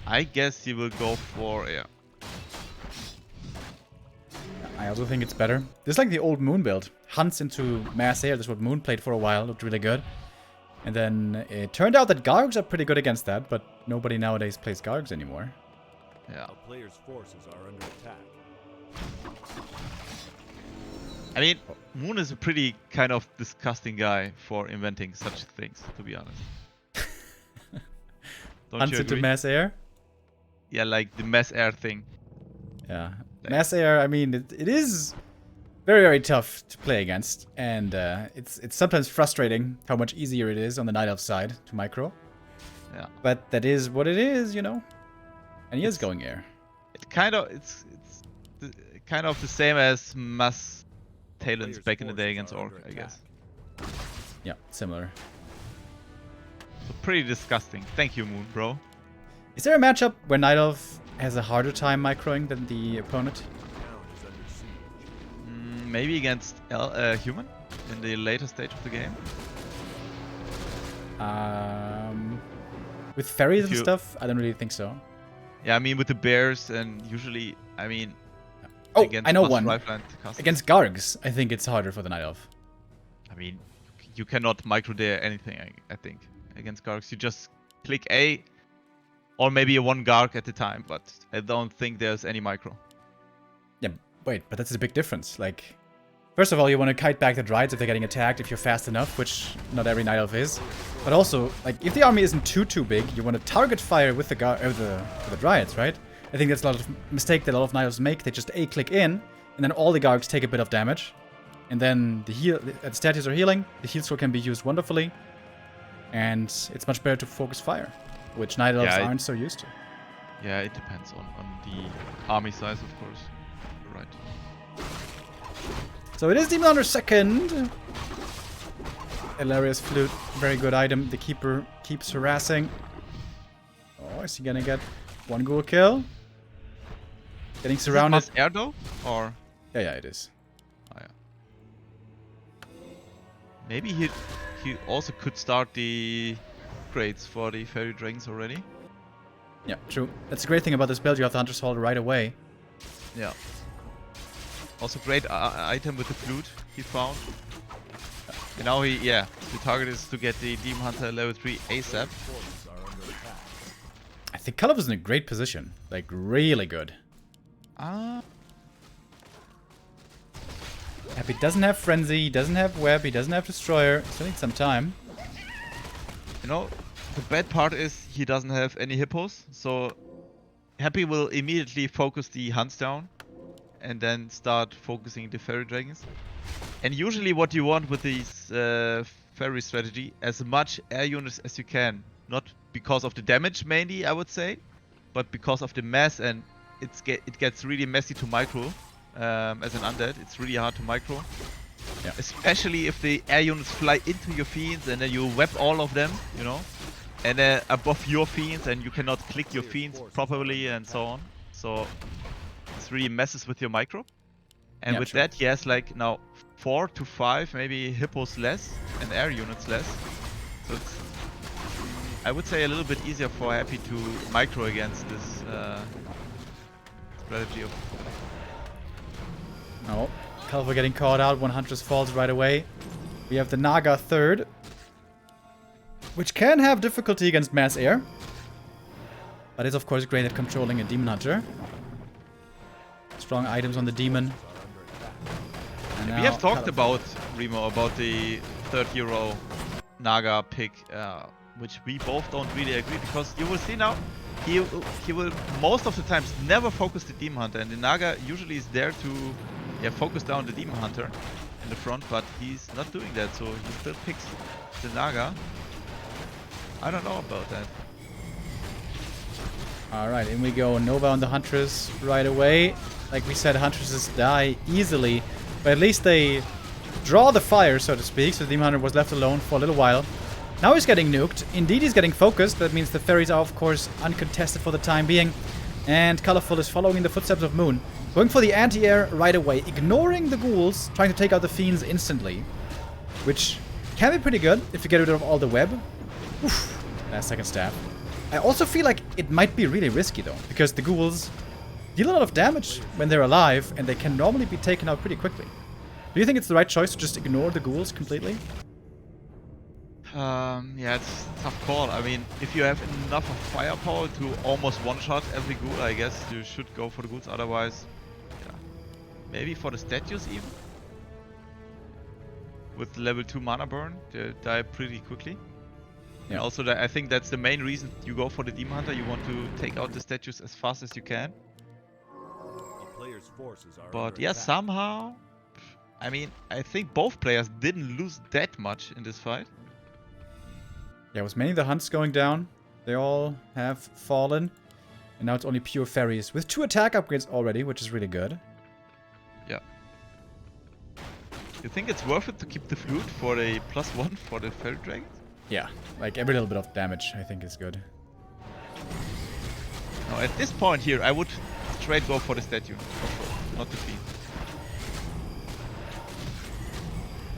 I guess he will go for air. I also think it's better. This is like the old Moon build. Hunts into mass air. This is what Moon played for a while. Looked really good. And then it turned out that Gargs are pretty good against that, but nobody nowadays plays Gargs anymore. Yeah. A player's forces are under attack. I mean, Moon is a pretty kind of disgusting guy for inventing such things, to be honest. Don't Hunts you into agree? mass air. Yeah, like the mass air thing. Yeah. Like- Mass air, I mean, it is very, very tough to play against. And it's sometimes frustrating how much easier it is on the Night Elf side to micro. Yeah. But that is what it is, you know. And he is It's- going air. It's kind of the same as mass Talons Players' back in the day forces against are Orc, under I guess. Yeah, similar. So pretty disgusting. Thank you, Moon, bro. Is there a matchup where Night Elf has a harder time microing than the opponent? Town is under siege. Maybe against Human in the later stage of the game. With fairies If and you- stuff? I don't really think so. Yeah, I mean with the bears and usually, I mean, Oh, against I know Master one. Rifle and Cast. Against Gargs, I think it's harder for the Night Elf. I mean, you cannot micro dare anything. I think against Gargs, you just click A, or maybe a one Garg at a time. But I don't think there's any micro. Yeah, wait, but that's a big difference. Like, first of all, you want to kite back the Dryades if they're getting attacked, if you're fast enough, which not every Night Elf is. But also, like, if the army isn't too big, you want to target fire with the Dryads, right? I think that's a lot of mistake that a lot of Night Elves make. They just A-click in, and then all the Gargs take a bit of damage. And then the statues are healing, the heal scroll can be used wonderfully. And it's much better to focus fire, which Night Elves Yeah, aren't so used to. Yeah, it depends on the army size, of course. You're right. So it is Demon Hunter second. Hilarious Flute, very good item. The Keeper keeps harassing. Oh, is he gonna get one ghoul kill? Getting surrounded. Is it mass air though, or Yeah, it is. oh, yeah. Maybe he also could start the grades for the fairy dragons already. Yeah, true. That's the great thing about this build. You have the Hunter's Hall right away. Yeah. Also great item with the flute he found. And now the target is to get the Demon Hunter level 3 ASAP. Forces are under attack. I think Kalov is in a great position. Like, really good. Happy doesn't have Frenzy, he doesn't have Web, he doesn't have Destroyer. Still needs some time. You know, the bad part is he doesn't have any hippos, so Happy will immediately focus the hunts down and then start focusing the fairy dragons. And usually what you want with these fairy strategy, as much air units as you can. Not because of the damage mainly, I would say, but because of the mass, and it gets really messy to micro. As an undead, it's really hard to micro. Yeah. Especially if the air units fly into your fiends and then you web all of them, you know, and above your fiends, and you cannot click your fiends properly and so on. So this really messes with your micro. And Yeah, with sure. that, he has like now 4 to 5 maybe hippos less and air units less. So it's, I would say, a little bit easier for Happy to micro against this strategy of. No. Kalov getting caught out. 100 falls right away. We have the Naga third, which can have difficulty against mass air, but is of course great at controlling a Demon Hunter. Strong items on the Demon. And We now have talked Kalov. about, Remo, about the third hero Naga pick, which we both don't really agree, because you will see now, he will most of the times never focus the Demon Hunter, and the Naga usually is there to focus down the Demon Hunter in the front, but he's not doing that, so he still picks the Naga. I don't know about that. Alright, in we go. Nova on the Huntress right away. Like we said, Huntresses die easily, but at least they draw the fire, so to speak, so the Demon Hunter was left alone for a little while. Now he's getting nuked. Indeed, he's getting focused. That means the fairies are, of course, uncontested for the time being. And Colorful is following in the footsteps of Moon. Going for the anti-air right away, ignoring the ghouls, trying to take out the fiends instantly. Which can be pretty good if you get rid of all the web. Oof, last second stab. I also feel like it might be really risky though, because the ghouls deal a lot of damage when they're alive, and they can normally be taken out pretty quickly. Do you think it's the right choice to just ignore the ghouls completely? Yeah, it's a tough call. I mean, if you have enough of firepower to almost one-shot every ghoul, I guess you should go for the ghouls. Otherwise, yeah, maybe for the statues even. With level 2 mana burn, they die pretty quickly. And also, I think that's the main reason you go for the Demon Hunter. You want to take out the statues as fast as you can. A player's forces are But under yeah, attack. somehow, I mean, I think both players didn't lose that much in this fight. Yeah, it was mainly the hunts going down. They all have fallen. And now it's only pure fairies with 2 attack upgrades already, which is really good. Yeah. You think it's worth it to keep the flute for a +1 for the fairy dragons? Yeah, like every little bit of damage I think is good. No, at this point here, I would straight go for the statue, for sure, not the fiend.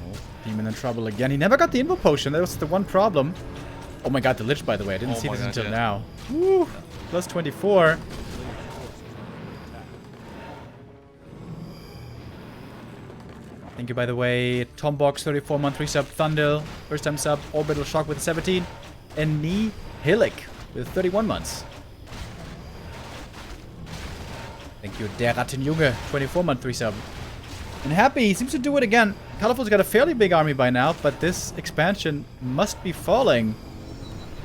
Oh, Demon in trouble again. He never got the Invo Potion. That was the one problem. Oh my god, the Lich, by the way. I didn't Oh see my this god, until yeah. now. Woo! Plus 24. Thank you, by the way, Tombox, 34-month resub, Thundel, first time sub, Orbital Shock with 17, and Nihilic with 31 months. Thank you, Der Rattenjunge, 24-month resub. And Happy, he seems to do it again. Colorful's got a fairly big army by now, but this expansion must be falling.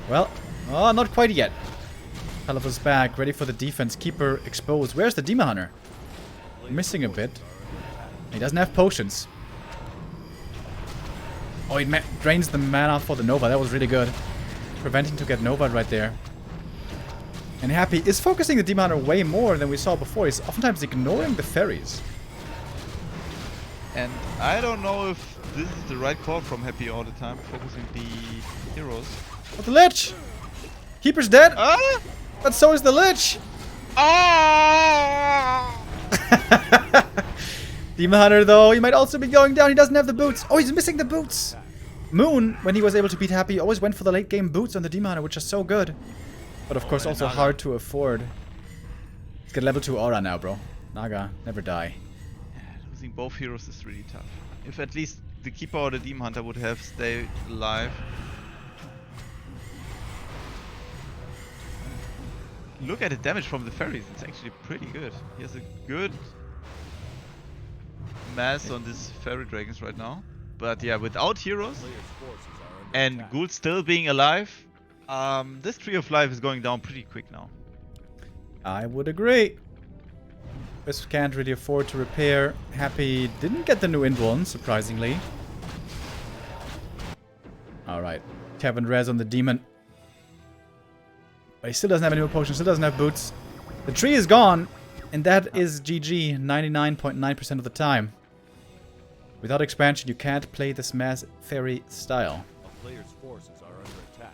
Well, oh, not quite yet. Colorful's back, ready for the defense. Keeper exposed. Where's the Demon Hunter? Missing a bit. He doesn't have potions. Oh, he drains the mana for the Nova. That was really good. Preventing to get Nova right there. And Happy is focusing the Demon Hunter way more than we saw before. He's oftentimes ignoring the fairies. And I don't know if this is the right call from Happy all the time, focusing the heroes. Oh, the Lich! Keeper's dead! Ah! But so is the Lich! Ah! Demon Hunter, though, he might also be going down. He doesn't have the boots. Oh, he's missing the boots. Moon, when he was able to beat Happy, always went for the late game boots on the Demon Hunter, which are so good. But of course, also Naga. hard to afford. He's got level 2 aura now, bro. Naga, never die. Yeah, losing both heroes is really tough. If at least the Keeper or the Demon Hunter would have stayed alive. Look at the damage from the fairies, it's actually pretty good. He has a good mass on these fairy dragons right now. But yeah, without heroes Player's forces are under and attack. Ghoul still being alive, this Tree of Life is going down pretty quick now. I would agree. This can't really afford to repair. Happy didn't get the new Indwon, surprisingly. Alright. Kevin Rez on the Demon. But he still doesn't have any more potions, still doesn't have boots. The tree is gone, and that is GG 99.9% of the time. Without expansion, you can't play this mass fairy style. A player's forces are under attack.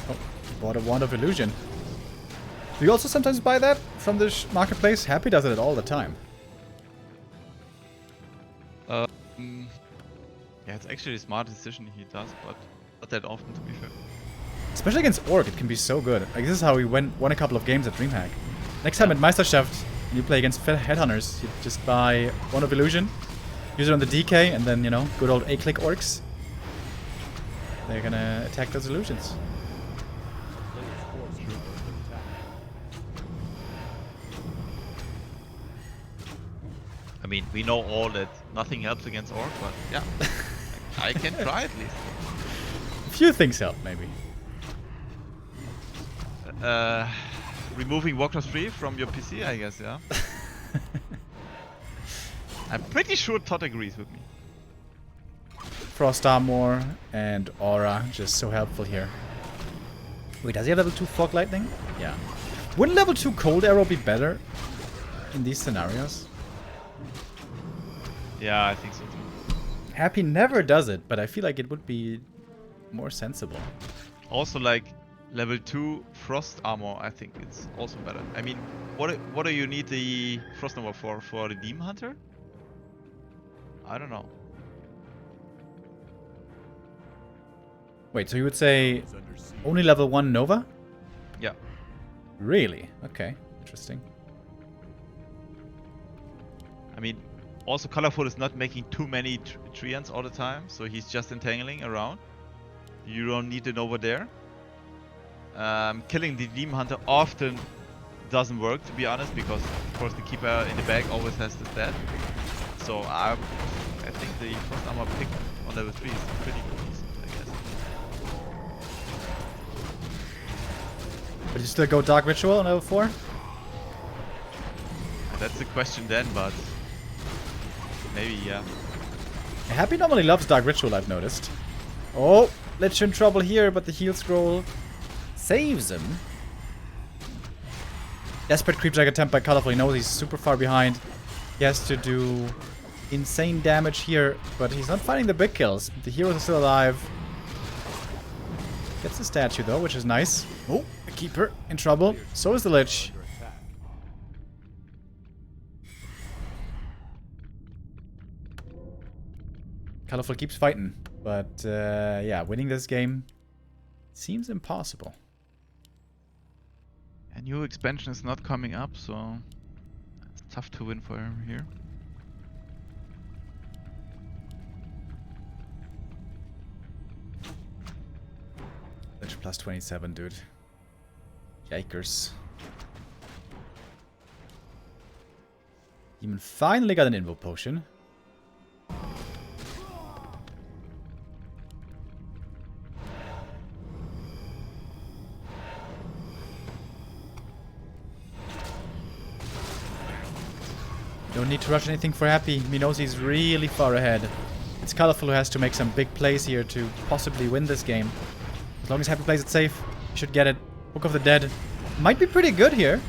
Oh, he bought a Wand of Illusion. Do you also sometimes buy that from the marketplace? Happy does it all the time. Yeah, it's actually a smart decision he does, but not that often to be fair. Especially against Orc, it can be so good. Like, this is how we won a couple of games at DreamHack. Next time at Meisterschaft, when you play against Headhunters, you just buy Wand of Illusion, use it on the DK, and then, you know, good old A-click Orcs. They're gonna attack those illusions. Player's forces are under attack. I mean, we know all that nothing helps against Orc, but yeah, I can try at least. A few things help, maybe. Removing Warcraft 3 from your PC, I guess, yeah. I'm pretty sure Todd agrees with me. Frost Armor and Aura, just so helpful here. Wait, does he have level 2 Fog Lightning? Yeah. Wouldn't level 2 Cold Arrow be better in these scenarios? Yeah, I think so too. Happy never does it, but I feel like it would be more sensible. Also, like, level 2 Frost Armor, I think it's also better. I mean, what do you need the Frost Armor for? For the Demon Hunter? I don't know. Wait, so you would say Is under siege. only level 1 Nova? Yeah. Really? Okay, interesting. I mean, also Colorful is not making too many treants all the time, so he's just entangling around. You don't need it over there. Killing the Demon Hunter often doesn't work, to be honest, because of course the Keeper in the back always has the stat. So at I think the frost armor pick on level 3 is pretty decent, I guess. But you still go Dark Ritual on level 4? And that's the question then, but maybe, yeah. Happy normally loves Dark Ritual, I've noticed. Oh, Lich in trouble here, but the heal scroll saves him. Desperate creep drag attempt by Colorful. He knows he's super far behind. He has to do insane damage here, but he's not finding the big kills. The heroes are still alive. Gets the statue though, which is nice. Oh, the keeper in trouble. So is the Lich. Under attack. Colorful keeps fighting, but yeah, winning this game seems impossible. A new expansion is not coming up, so it's tough to win for him here. Lich plus 27, dude. Yikers. Demon finally got an invo potion. Don't need to rush anything for Happy. He knows he's really far ahead. It's Colorful who has to make some big plays here to possibly win this game. As long as Happy plays it safe, he should get it. Book of the Dead might be pretty good here.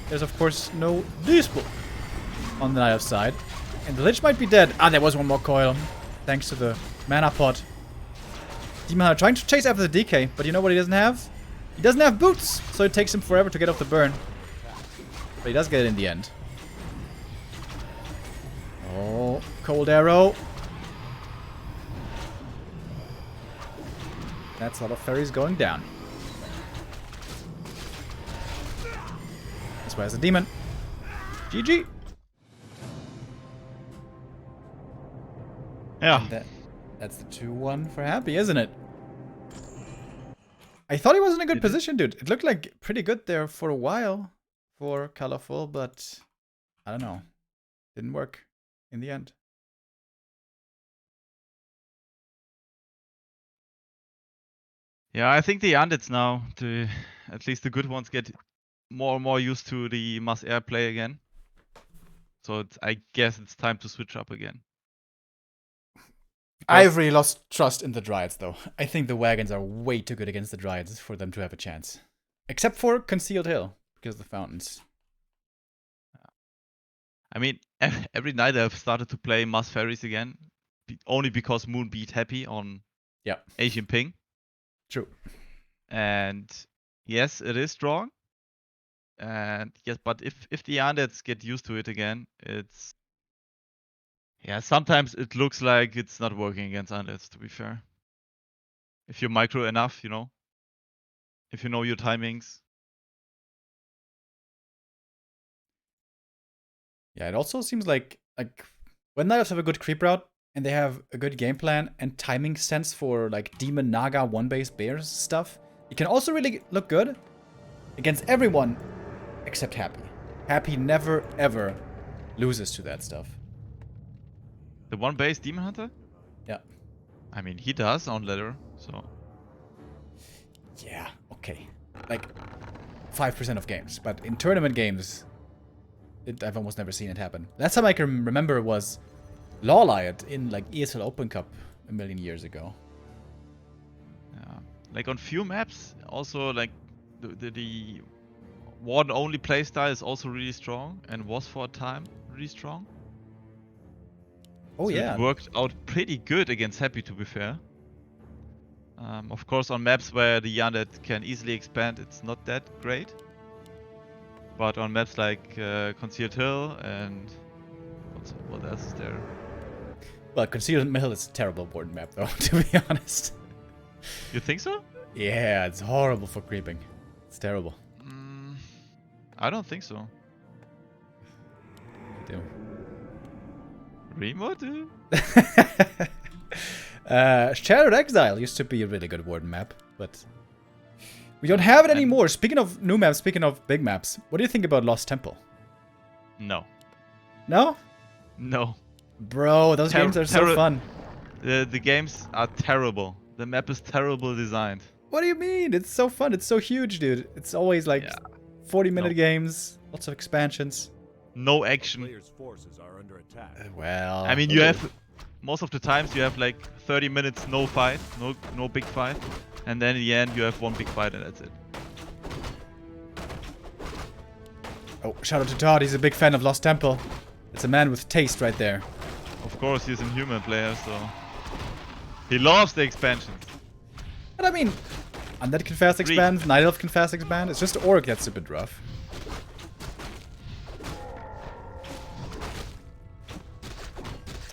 There's of course no Dispo on the Knife side. And the Lich might be dead. Ah, there was one more coil. Thanks to the mana pot. Demon Hunter trying to chase after the DK, but you know what he doesn't have? He doesn't have boots, so it takes him forever to get off the burn. But he does get it in the end. Oh, cold arrow. That's a lot of fairies going down. This way has a demon. GG. Yeah. That's the 2-1 for Happy, isn't it? I thought he was in a good position, dude. It looked like pretty good there for a while for Colorful, but I don't know. Didn't work in the end. Yeah, I think the undeads now, at least the good ones, get more and more used to the mass air play again. So I guess it's time to switch up again. I've really lost trust in the Dryads, though. I think the wagons are way too good against the Dryads for them to have a chance. Except for Concealed Hill, because of the fountains. I mean, every night I've started to play Mass Fairies again, only because Moon beat Happy on Asian Ping. True. And yes, it is strong. And yes, but if the undeads get used to it again, it's... Yeah, sometimes it looks like it's not working against undeads, to be fair. If you're micro enough, you know. If you know your timings. Yeah, it also seems like when Knights have a good creep route and they have a good game plan and timing sense for like Demon, Naga, one-base bears stuff, it can also really look good against everyone except Happy. Happy never ever loses to that stuff. The one base Demon Hunter? Yeah. I mean, he does on ladder, so... Yeah, okay. Like, 5% of games. But in tournament games, I've almost never seen it happen. Last time I can remember was Lawliot in, like, ESL Open Cup a million years ago. Yeah. Like, on few maps, also, like, the Warden-only playstyle is also really strong, and was for a time really strong. Oh, so yeah. It worked out pretty good against Happy, to be fair. Of course, on maps where the undead can easily expand, it's not that great. But on maps like Concealed Hill and... what else is there? Well, Concealed Hill is a terrible board map, though, to be honest. You think so? Yeah, it's horrible for creeping. It's terrible. I don't think so. I do. Remo, dude? Shattered Exile used to be a really good warden map, but we don't have it anymore. Speaking of new maps, speaking of big maps, what do you think about Lost Temple? No. No? No. Bro, those games are so fun. The games are terrible. The map is terrible designed. What do you mean? It's so fun. It's so huge, dude. It's always like 40-minute games, lots of expansions. No action. Players' forces are under attack. Well, I mean, you have most of the times you have like 30 minutes no fight, no big fight, and then in the end you have one big fight and that's it. Oh, shout out to Todd. He's a big fan of Lost Temple. It's a man with taste right there. Of course, he's a human player, so he loves the expansions. But I mean, Undead can fast expand, Night Elf can fast expand. It's just Orc that's a bit rough.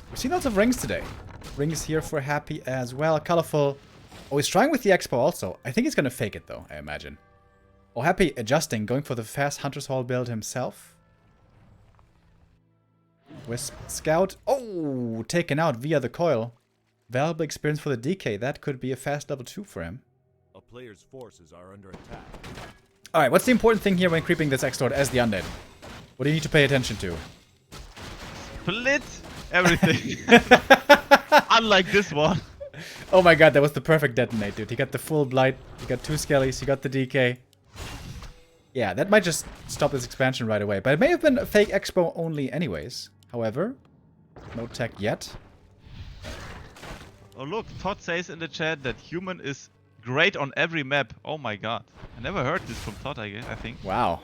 We've seen lots of rings today. Rings here for Happy as well. Colorful. Oh, he's trying with the Expo also. I think he's gonna fake it though, I imagine. Oh, Happy adjusting, going for the fast Hunter's Hall build himself. Wisp Scout. Oh, taken out via the coil. Valuable experience for the DK. That could be a fast level 2 for him. A player's forces are under attack. Alright, what's the important thing here when creeping this XlorD as the Undead? What do you need to pay attention to? Split everything. Unlike this one. Oh my god, that was the perfect detonate, dude. He got the full blight, he got 2 skellies, he got the DK. Yeah, that might just stop this expansion right away. But it may have been a fake expo only anyways. However, no tech yet. Oh look, Todd says in the chat that human is great on every map. Oh my god. I never heard this from Todd, I think. Wow.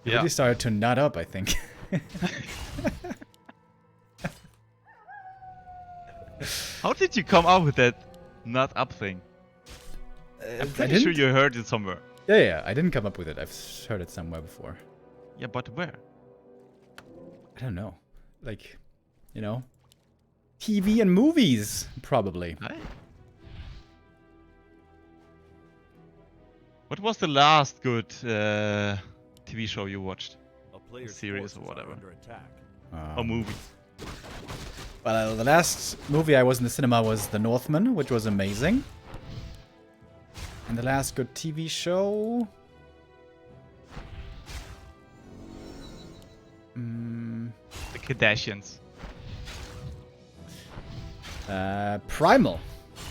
He really started to nut up, I think. How did you come up with that nut up thing? I'm pretty sure you heard it somewhere. Yeah, I didn't come up with it. I've heard it somewhere before. Yeah, but where? I don't know. Like, you know, TV and movies, probably. Hey. What was the last good TV show you watched? A player's Series or forces whatever. are under attack. A movie. Well, the last movie I was in the cinema was The Northman, which was amazing. And the last good TV show... The Kardashians. Primal.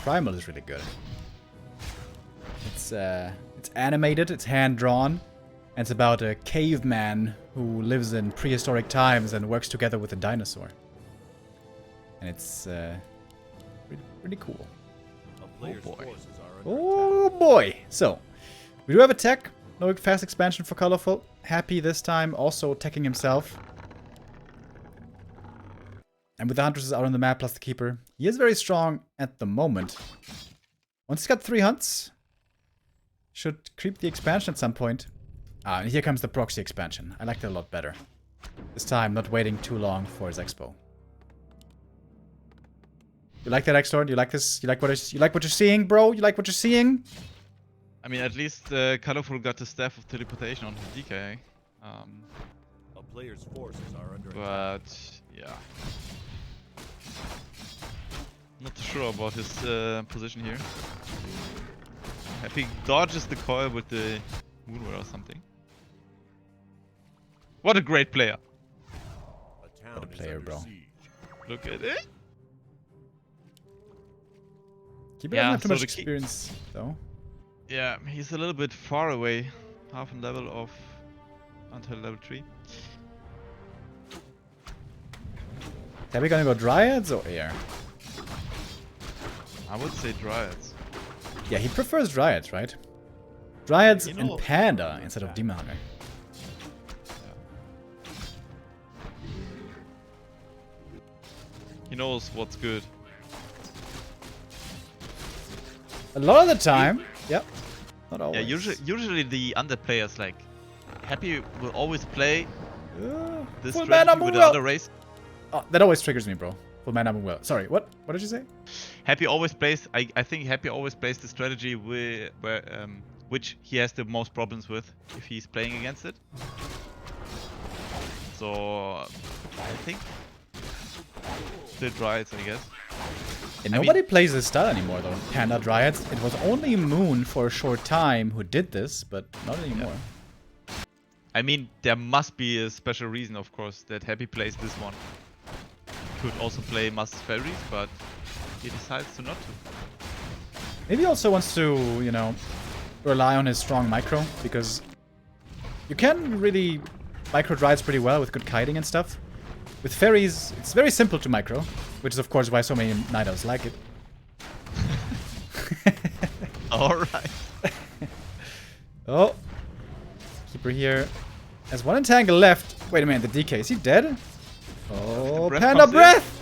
Primal is really good. It's animated, it's hand-drawn, and it's about a caveman who lives in prehistoric times and works together with a dinosaur. And it's really cool. A player's boy. forces are under Oh boy! So, we do have a tech. No fast expansion for Colorful. Happy this time, also teching himself. And with the Hunters out on the map plus the Keeper, he is very strong at the moment. Once he's got 3 hunts, should creep the expansion at some point. Ah, and here comes the proxy expansion. I like that a lot better. This time, not waiting too long for his expo. You like that, XlorD? You like this? You like what you're seeing, bro? You like what you're seeing? I mean, at least Colorful got the Staff of Teleportation on his DK. A player's forces are under attack. But yeah, not too sure about his position here. Happy dodges the coil with the Moonward or something. What a great player! A town What a player, is under bro. siege. Look at it. Keeper Yeah, doesn't have too so much the experience, though. Yeah, he's a little bit far away. Half a level of until level 3. Are we gonna go Dryads or Air? I would say Dryads. Yeah, he prefers Dryads, right? Dryads You know- and Panda instead of Demon Hunter. He knows what's good. A lot of the time, yep. Not always. Yeah, usually the under players like Happy will always play this full mana strategy with the Moonwell. other race. Oh, that always triggers me, bro. Full mana Moonwell. Sorry, what? What did you say? Happy always plays. I think Happy always plays the strategy which he has the most problems with if he's playing against it. So I think the Dryads, I guess. And I nobody plays this style anymore, though. Panda Dryads. It was only Moon for a short time who did this, but not anymore. I mean, there must be a special reason, of course, that Happy plays this one. could also play Master's Fairies, but he decides to not to. Maybe he also wants to, you know, rely on his strong micro, because you can really micro Dryads pretty well with good kiting and stuff. With fairies, it's very simple to micro, which is of course why so many Night Elves like it. Alright. Oh. Keeper here. Has one entangle left. Wait a minute, the DK, is he dead? Oh, Breath Panda comes in. Breath!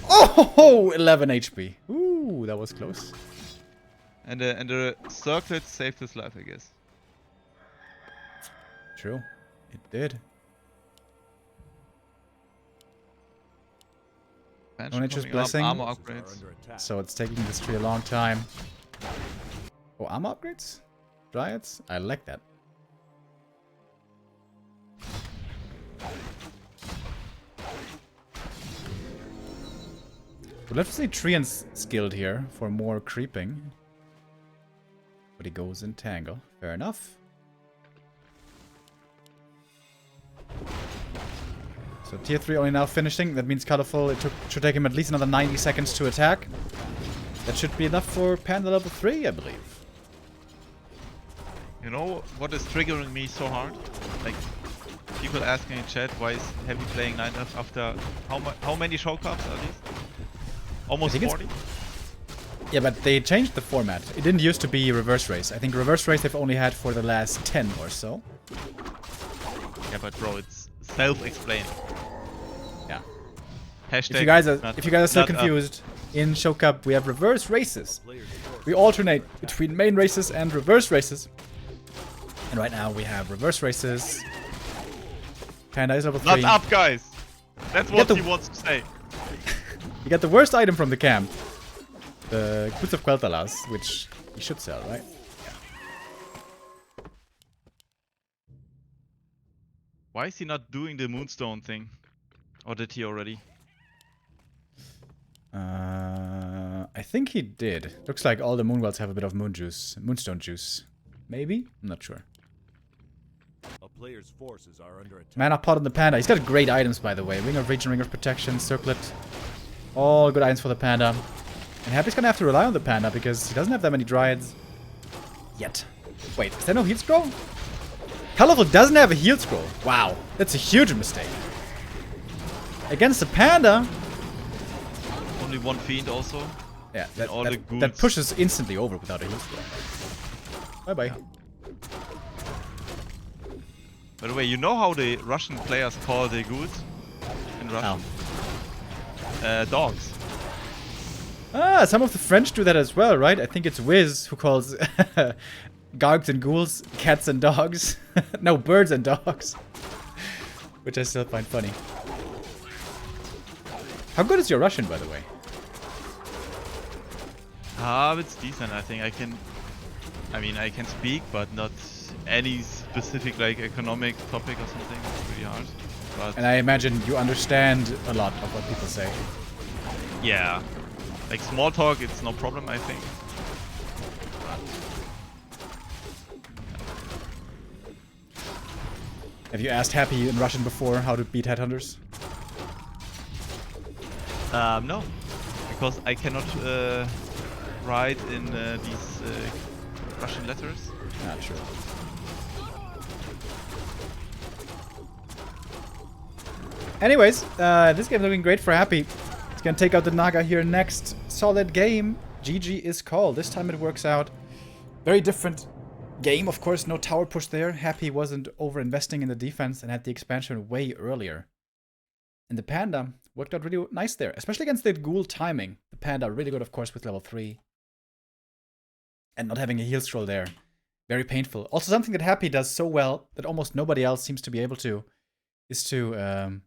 Oh, 11 HP. Ooh, that was close. And the circlet saved his life, I guess. True. It did. Expansion Nature's coming up, Blessing. armor Are upgrades. under attack. So it's taking this tree a long time. Oh, armor upgrades? Dryads? I like that. We'll have to see Treant's skilled here for more creeping. But he goes in Tangle. Fair enough. So tier 3 only now finishing. That means Colorful. It should take him at least another 90 seconds to attack. That should be enough for Panda level 3, I believe. You know what is triggering me so hard? Like, people asking in chat, why is Heavy playing 9F after how many show cups are these? Almost I think it's 40? Yeah, but they changed the format. It didn't used to be reverse race. I think reverse race they've only had for the last 10 or so. Yeah, but bro, it's self-explained. Yeah. Hashtag If you guys are still not up. confused, in Show Cup we have reverse races. Players force We alternate between main races and reverse races. And right now we have reverse races. Panda is level 3. Not up, guys! That's Get what the- he wants to say. You get the worst item from the camp. The Boots of Quel'Thalas, which you should sell, right? Why is he not doing the Moonstone thing? Or did he already? I think he did. Looks like all the Moonwells have a bit of Moonstone juice. Maybe? I'm not sure. a player's forces are under attack. Mana Pot on the Panda. He's got great items, by the way. Ring of Reach and Ring of Protection, Circlet. All good items for the Panda. And Happy's gonna have to rely on the Panda because he doesn't have that many Dryads. Yet. Wait, is there no heal scroll? Colorful doesn't have a heal scroll. Wow, that's a huge mistake. Against the Panda. Only one fiend also. Yeah, all the that ghouls. pushes instantly over without a heal scroll. Bye-bye. By the way, you know how the Russian players call the ghouls in Russian? Dogs. Ah, some of the French do that as well, right? I think it's Wiz who calls gargs and ghouls cats and dogs. No, birds and dogs. Which I still find funny. How good is your Russian, by the way? It's decent, I think. I can speak, but not any specific like economic topic or something. It's pretty hard. But And I imagine you understand a lot of what people say. yeah, like small talk, it's no problem, I think. Have you asked Happy in Russian before how to beat headhunters? No, because I cannot write in these Russian letters. Not sure. Anyways, this game's looking great for Happy. He's gonna take out the Naga here next. Solid game. GG is called. This time it works out. Very different game, of course. No tower push there. Happy wasn't over-investing in the defense and had the expansion way earlier. And the Panda worked out really nice there, especially against the Ghoul timing. The Panda really good, of course, with level 3. And not having a heal scroll there. Very painful. Also something that Happy does so well that almost nobody else seems to be able to is to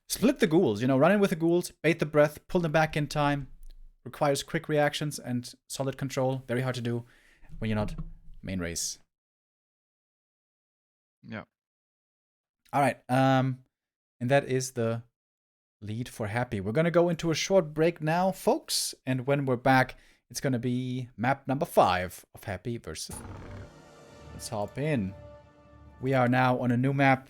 split the ghouls. You know, run in with the ghouls, bait the breath, pull them back in time. Requires quick reactions and solid control. Very hard to do when you're not main race. Yeah. Alright, and that is the lead for Happy. We're gonna go into a short break now, folks. And when we're back, it's gonna be map number 5 of Happy versus. Let's hop in. We are now on a new map,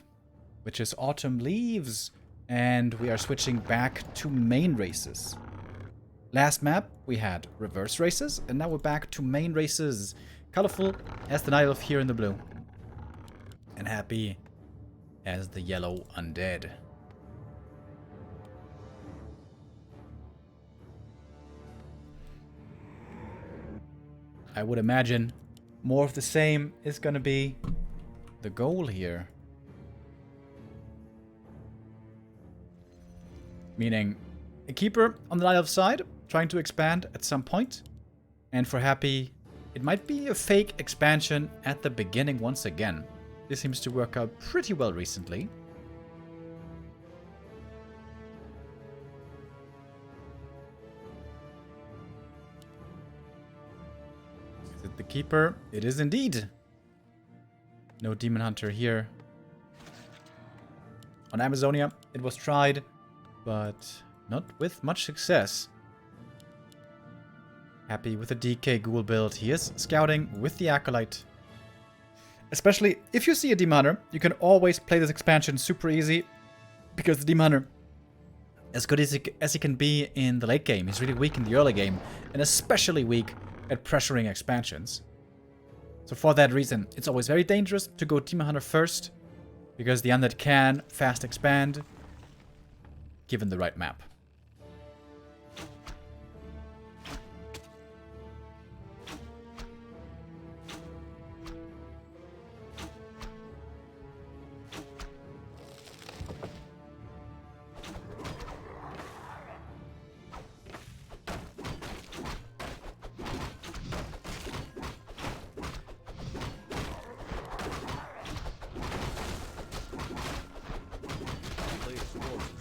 which is Autumn Leaves. And we are switching back to main races. Last map, we had reverse races, and now we're back to main races. Colorful as the night elf here in the blue. And happy as the yellow undead. I would imagine more of the same is going to be the goal here. Meaning a keeper on the night elf side, trying to expand at some point. And for happy, it might be a fake expansion at the beginning once again. This seems to work out pretty well recently. Is it the keeper? It is indeed. No demon hunter here. On Amazonia, it was tried, but not with much success. Happy with the DK Ghoul build. He is scouting with the Acolyte. Especially if you see a Demon Hunter, you can always play this expansion super easy. Because the Demon Hunter, as good as he can be in the late game, he's really weak in the early game. And especially weak at pressuring expansions. So for that reason, it's always very dangerous to go Demon Hunter first. Because the Undead can fast expand, given the right map.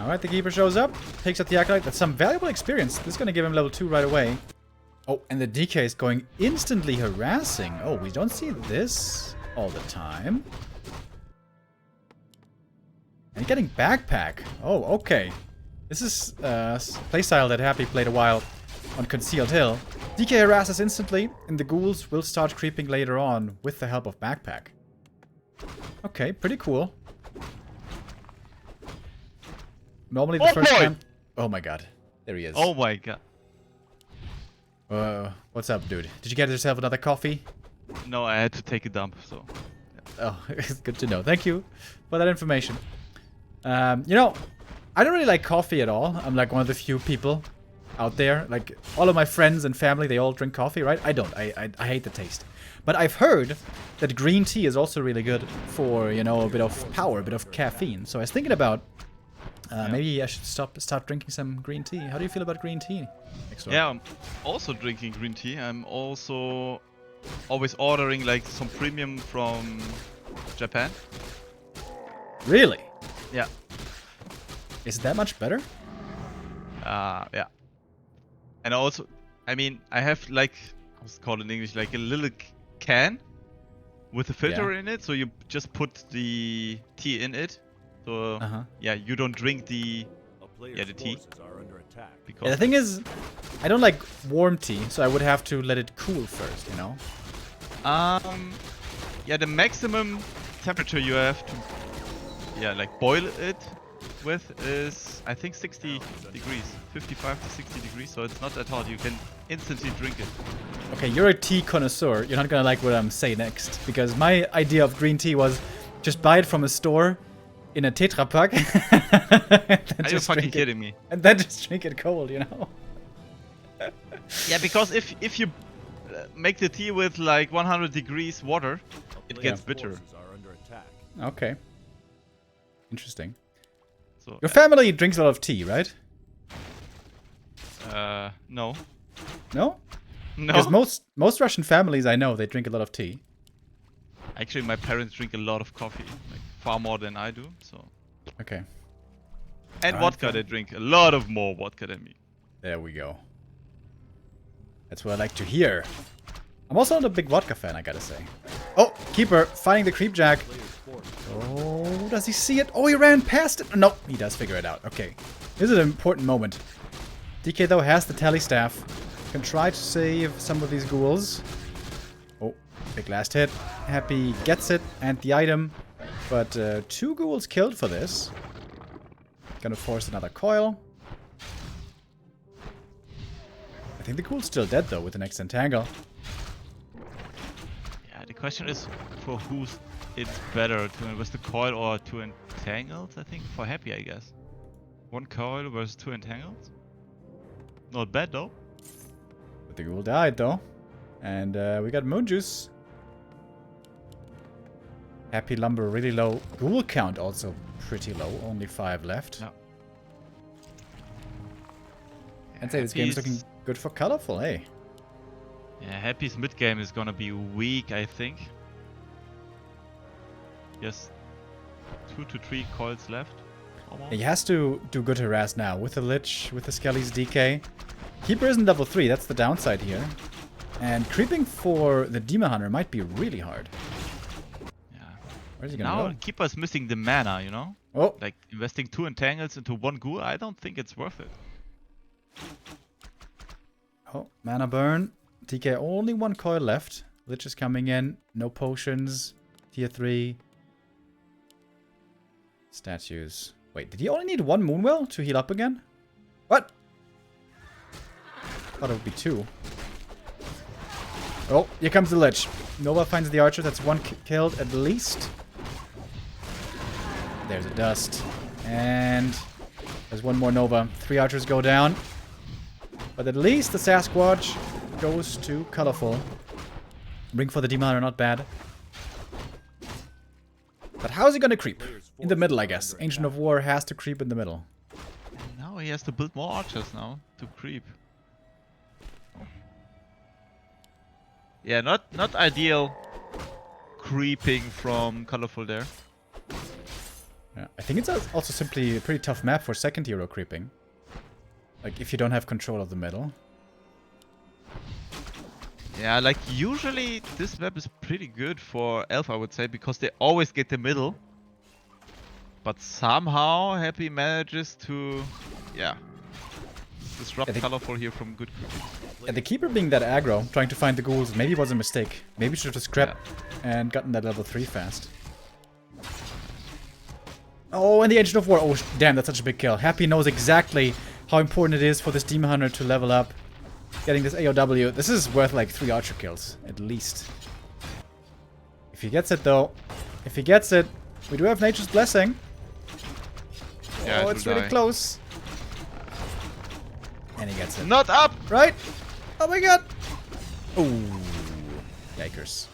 Alright, the keeper shows up, takes out the Acolyte. That's some valuable experience. This is going to give him level 2 right away. Oh, and the DK is going instantly harassing. Oh, we don't see this all the time. And getting backpack. Oh, okay. This is playstyle that Happy played a while on Concealed Hill. DK harasses instantly, and the ghouls will start creeping later on with the help of backpack. Okay, pretty cool. Normally the first time... Oh my god. There he is. Oh my god. What's up, dude? Did you get yourself another coffee? No, I had to take a dump, so... Oh, it's good to know. Thank you for that information. You know, I don't really like coffee at all. I'm like one of the few people out there. Like, all of my friends and family, they all drink coffee, right? I don't. I hate the taste. But I've heard that green tea is also really good for, you know, a bit of power, a bit of caffeine. So I was thinking about... Maybe I should start drinking some green tea. How do you feel about green tea? XlorD? Yeah, I'm also drinking green tea. I'm also always ordering like some premium from Japan. Really? Yeah. Is it that much better? Yeah. And also, I mean, I have like, what's it called in English, like a little can with a filter in it. So you just put the tea in it. So, yeah, you don't drink the tea. Because yeah, the thing is, I don't like warm tea, so I would have to let it cool first, you know? Yeah, the maximum temperature you have to, yeah, like boil it with is, I think 60 degrees, 55 to 60 degrees, so it's not that hot. You can instantly drink it. Okay, you're a tea connoisseur. You're not gonna like what I'm saying next, because my idea of green tea was just buy it from a store, in a Tetra Pak. Are you fucking kidding me? And then just drink it cold, you know? Yeah, because if you make the tea with like 100 degrees water, it gets bitter. Okay. Interesting. So, your family drinks a lot of tea, right? No. No? No. Because most Russian families I know, they drink a lot of tea. Actually, my parents drink a lot of coffee. Like, far more than I do, so... Okay. And vodka, they drink a lot of more vodka than me. There we go. That's what I like to hear. I'm also not a big vodka fan, I gotta say. Oh, Keeper, fighting the Creepjack. Oh, does he see it? Oh, he ran past it. No, he does figure it out. Okay. This is an important moment. DK, though, has the tally staff. Can try to save some of these ghouls. Oh, big last hit. Happy gets it and the item. But 2 ghouls killed for this. Gonna force another coil. I think the ghoul's still dead though with the next entangle. Yeah, the question is for who's it's better, to invest the coil or 2 entangles, I think. For Happy, I guess. 1 coil versus 2 entangles. Not bad though. But the ghoul died though. And we got Moon Juice. Happy Lumber really low. Ghoul count also pretty low. Only 5 left. Yeah. I'd say this game is looking good for Colorful, hey. Yeah, Happy's mid game is gonna be weak, I think. Yes, 2 to 3 coils left. Almost. He has to do good harass now with the Lich, with the Skelly's DK. Keeper isn't level 3, that's the downside here. And creeping for the Demon Hunter might be really hard. Yeah. Where's he gonna Now go? Keeper's missing the mana, you know? Oh, Like investing 2 entangles into 1 ghoul, I don't think it's worth it. oh, mana burn. DK only 1 coil left. Lich is coming in. No potions. Tier 3. Statues. Wait, did he only need 1 Moonwell to heal up again? What? Thought it would be 2. Oh, here comes the Lich. Nova finds the archer. That's 1 killed at least. There's a dust. And there's 1 more Nova. 3 archers go down. But at least the Sasquatch goes to Colorful. Ring for the Demon Hunter, not bad. But how's he gonna creep? In the middle, I guess. Ancient of War has to creep in the middle. And now he has to build more archers now to creep. Yeah, not ideal creeping from Colorful there. Yeah, I think it's also simply a pretty tough map for second hero creeping. Like, if you don't have control of the middle. Yeah, like usually this map is pretty good for Elf, I would say, because they always get the middle. But somehow Happy manages to, yeah, disrupt Colorful here from good creeping. Yeah, the Keeper being that aggro, trying to find the ghouls, maybe was a mistake. Maybe should have just crept and gotten that level 3 fast. Oh, and the Ancient of War. Oh, damn, that's such a big kill. Happy knows exactly how important it is for this Demon Hunter to level up. Getting this AOW. This is worth like 3 archer kills, at least. If he gets it, though. If he gets it, we do have Nature's Blessing. Yeah, oh, it's really close. And he gets it. Not up! Right? Oh my god! Oh, yikers.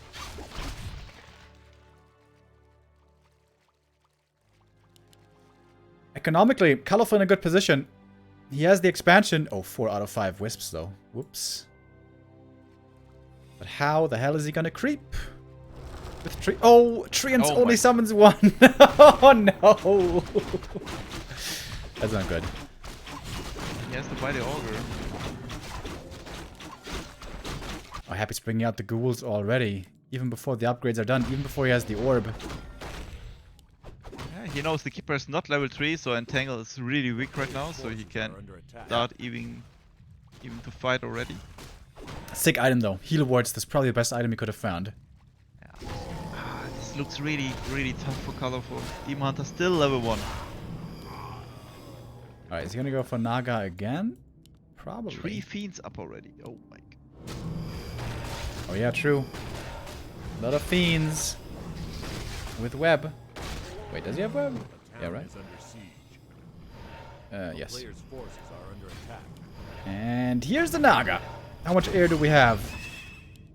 Economically, Colorful in a good position. He has the expansion. Oh, 4 out of 5 wisps, though. Whoops. But how the hell is he gonna creep? With Tree. Oh, Treants only summons 1. Oh no! That's not good. He has to buy the Augur. Oh, Happy's bringing out the ghouls already. Even before the upgrades are done. Even before he has the orb. Yeah, he knows the Keeper is not level 3, so Entangle is really weak right now, so he can start even to fight already. Sick item though. Heal wards. That's probably the best item he could have found. Yeah. This looks really tough for Colorful. Demon Hunter still level 1. Alright, is he gonna go for Naga again? Probably. 3 fiends up already. Oh my god. Oh yeah, true. A lot of fiends. With web. Wait, does he have web? Yeah, right. Yes. And here's the Naga. How much air do we have?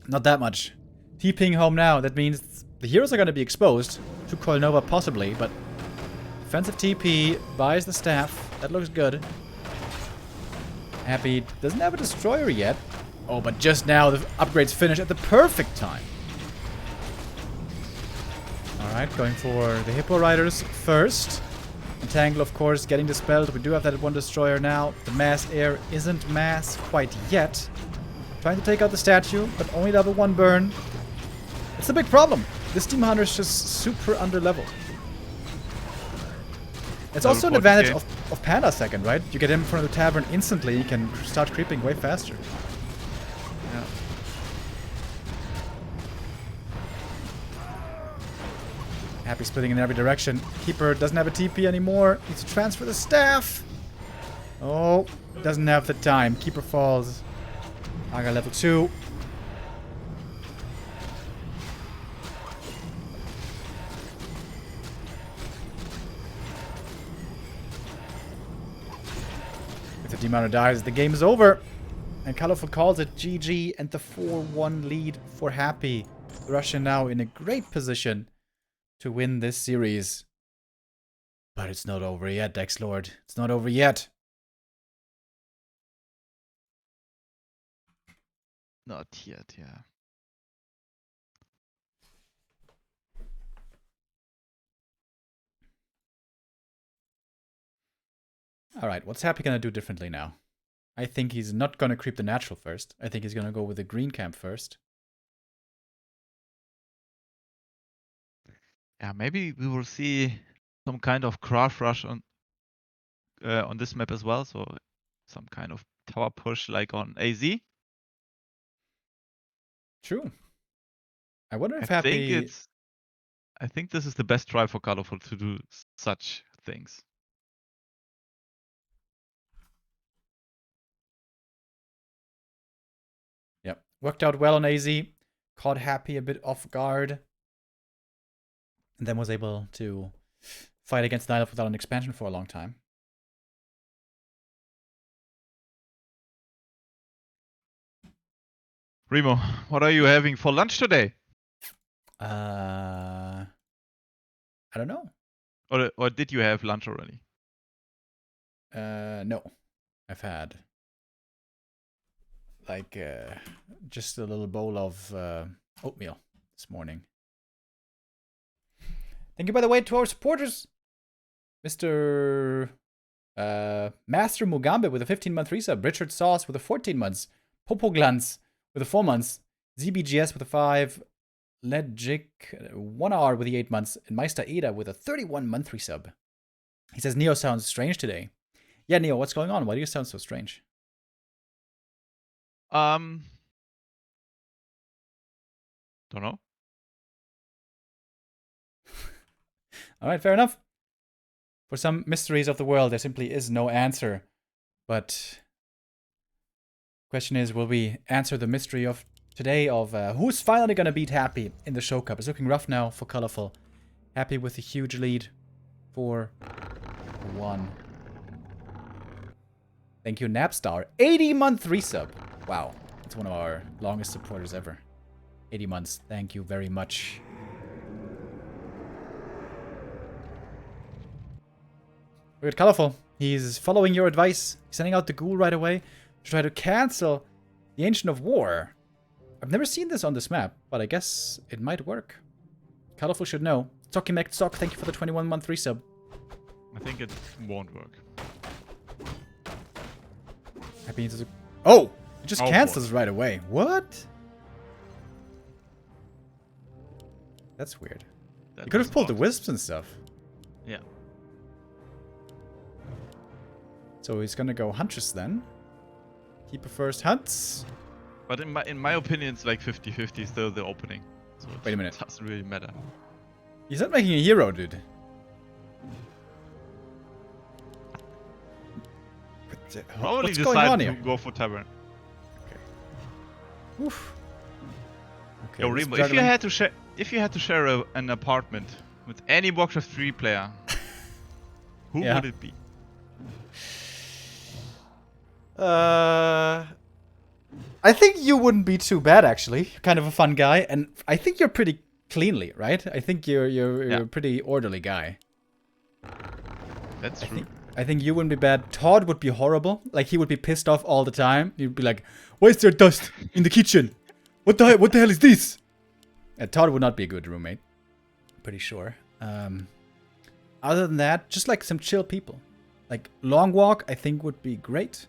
Not that much. TPing home now. That means the heroes are going to be exposed to Coil Nova possibly, but defensive TP buys the staff. That looks good. Happy doesn't have a destroyer yet. Oh, but just now the upgrades finish at the perfect time. Alright, going for the Hippo Riders first. Entangle, of course, getting dispelled. We do have that 1 destroyer now. The mass air isn't mass quite yet. Trying to take out the statue, but only level 1 burn. It's a big problem. This Demon Hunter is just super under-leveled. It's also an advantage of Panda second, right? You get him in front of the tavern instantly, you can start creeping way faster. Yeah. Happy splitting in every direction. Keeper doesn't have a TP anymore. Needs to transfer the staff. Oh, doesn't have the time. Keeper falls. Aga level 2. If the Demono dies, the game is over. And Colorful calls it GG and the 4-1 lead for Happy. Russia now in a great position to win this series. But it's not over yet, XlorD. It's not over yet. Not yet, yeah. Alright, what's Happy gonna do differently now? I think he's not gonna creep the natural first. I think he's gonna go with the green camp first. Yeah, maybe we will see some kind of craft rush on this map as well. So some kind of tower push like on AZ. True. I wonder if Happy... I think this is the best try for Colorful to do such things. Yep. Worked out well on AZ. Caught Happy a bit off guard. And then was able to fight against Nihilif without an expansion for a long time. Remo, what are you having for lunch today? I don't know. Or did you have lunch already? No. I've had like just a little bowl of oatmeal this morning. Thank you, by the way, to our supporters. Mr. Master Mugambe with a 15-month resub. Richard Sauce with a 14 months. Popoglans with a 4 months. ZBGS with a 5. Ledjik 1 hour with the 8 months. And Meister Eda with a 31-month resub. He says Neo sounds strange today. Yeah, Neo, what's going on? Why do you sound so strange? Don't know. Alright, fair enough. For some mysteries of the world, there simply is no answer. But question is, will we answer the mystery of today of who's finally going to beat Happy in the Show Cup? It's looking rough now for Colorful. Happy with a huge lead. 4-1. Thank you, Napstar. 80-month resub. Wow. That's one of our longest supporters ever. 80 months. Thank you very much. Weird Colorful. He's following your advice. He's sending out the ghoul right away to try to cancel the Ancient of War. I've never seen this on this map, but I guess it might work. Colorful should know. Sock, thank you for the 21-month resub. I think it won't work. Happy needs to... Oh! It just Oh, cancels boy. right away. What? That's weird. That You could have was pulled the odd. wisps and stuff. Yeah. So he's gonna go Huntress then. Keeper first hunts. But in my opinion, it's like 50-50 still the opening. So Wait a minute. It doesn't really matter. He's not making a hero, dude. Probably What's going on decide here? to go for Tavern. Oof. Okay, Yo, this Remo, juggling- if you had to share an apartment with any Warcraft 3 player, who Yeah. would it be? I think you wouldn't be too bad, actually. You're kind of a fun guy, and I think you're pretty cleanly, right? I think you're a pretty orderly guy. That's true. I think you wouldn't be bad. Todd would be horrible. Like, he would be pissed off all the time. He'd be like, "Why is there dust in the kitchen? What the hell is this?" Todd would not be a good roommate. Pretty sure. Other than that, just like some chill people. Like, Long Walk, I think would be great.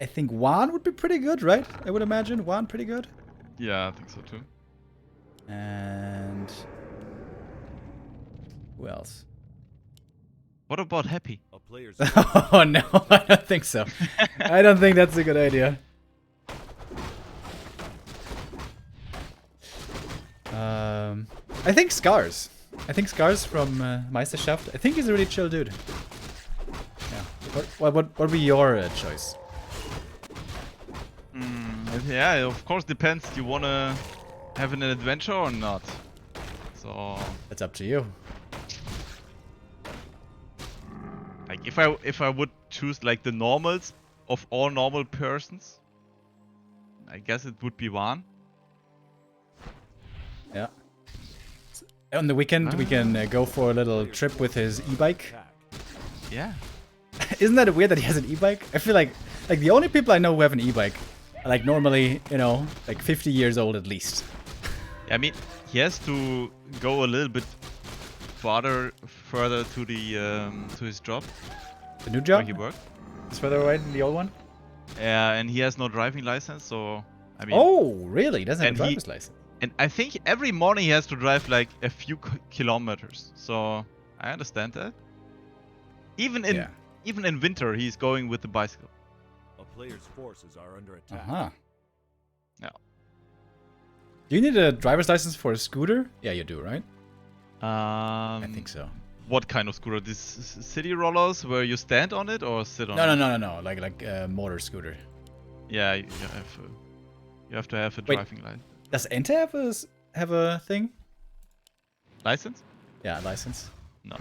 I think Juan would be pretty good, right? I would imagine Juan pretty good. Yeah, I think so too. And who else? What about Happy? A player's Oh no, I don't think so. I don't think that's a good idea. I think Scars. I think Scars from Meisterschaft. I think he's a really chill dude. Yeah. What would be your choice? Yeah, of course depends. Do you wanna have an adventure or not? So It's up to you. like if I would choose like the normals of all normal persons, I guess it would be Juan. Yeah. On the weekend, we can go for a little trip with his e-bike. Yeah. Isn't that weird that he has an e-bike? I feel like the only people I know who have an e-bike are like normally, you know, like 50 years old at least. I mean, he has to go a little bit further to the to his job The new where job he works. is further away than the old one. Yeah, and he has no driving license, so I mean. Oh, really? He doesn't have a And he- driver's license. And I think every morning he has to drive like a few kilometers. So I understand that. Even in winter, he's going with the bicycle. A player's forces are under attack. Uh-huh. Yeah. Do you need a driver's license for a scooter? Yeah, you do, right? I I think so. What kind of scooter? These city rollers where you stand on it or sit on it? No. Like a motor scooter. Yeah, you have to have a Wait. driving Does Ente have a thing? license. Yeah, a license. No.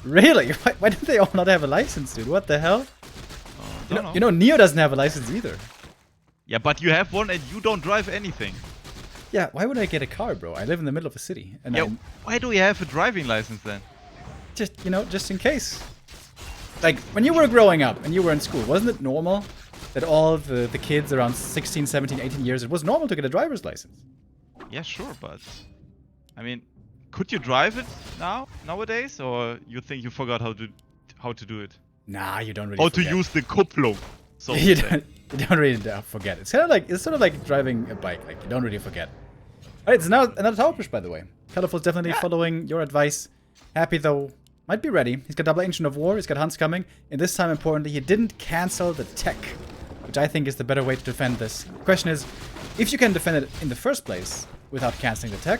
Really? Why do they all not have a license, dude? What the hell? Don't know. You know, Neo doesn't have a license either. Yeah, but you have one and you don't drive anything. Yeah, why would I get a car, bro? I live in the middle of a city, and Yeah, I'm why do you have a driving license then? just in case. Like when you were growing up and you were in school, wasn't it normal that all the kids around 16, 17, 18 years, it was normal to get a driver's license? Yeah, sure, but I mean, could you drive it nowadays, or you think you forgot how to do it? Nah, you don't really. How forget. to use the Kupplung? So you don't really forget. It's sort of like driving a bike. Like you don't really forget. All right, it's now another tower push, by the way. Colorful's definitely following your advice. Happy though, might be ready. He's got double Ancient of War. He's got Hunts coming, and this time, importantly, he didn't cancel the tech, which I think is the better way to defend this. The question is, if you can defend it in the first place without canceling the tech,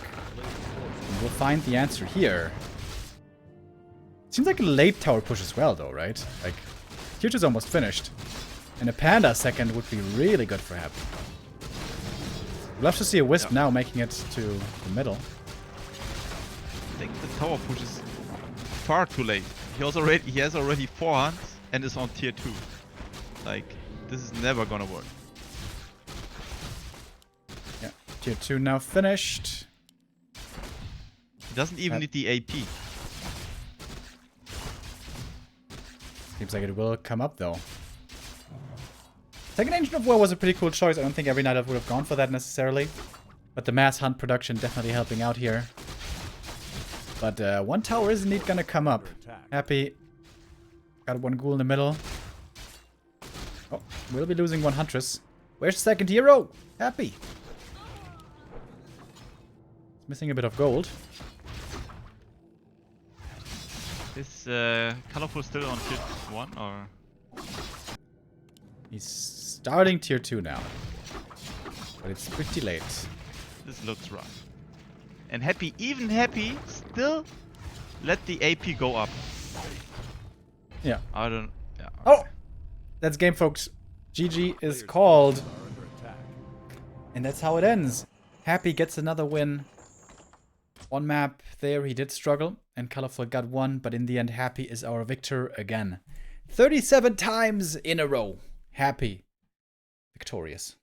we'll find the answer here. Seems like a late tower push as well, though, right? Like, Tier 2's almost finished. And a Panda second would be really good for Happy. We'd love to see a Wisp now making it to the middle. I think the tower push is far too late. He has already 4 hunts and is on tier 2. Like, this is never gonna work. Yeah, Tier 2 now finished. He doesn't even need the AP. Seems like it will come up, though. Second Ancient of War was a pretty cool choice. I don't think every night I would have gone for that necessarily. But the mass hunt production definitely helping out here. But one tower is indeed gonna come up. Happy. Got one ghoul in the middle. Oh, we'll be losing one Huntress. Where's the second hero? Happy. It's missing a bit of gold. Is Colorful still on tier 1 or? He's starting Tier 2 now. But it's pretty late. This looks rough. And Happy, even Happy, still let the AP go up. Yeah. I don't. Yeah. Oh! That's game, folks. GG is called. And that's how it ends. Happy gets another win. On map there, he did struggle. And Colorful got one. But in the end, Happy is our victor again. 37 times in a row. Happy. Victorious.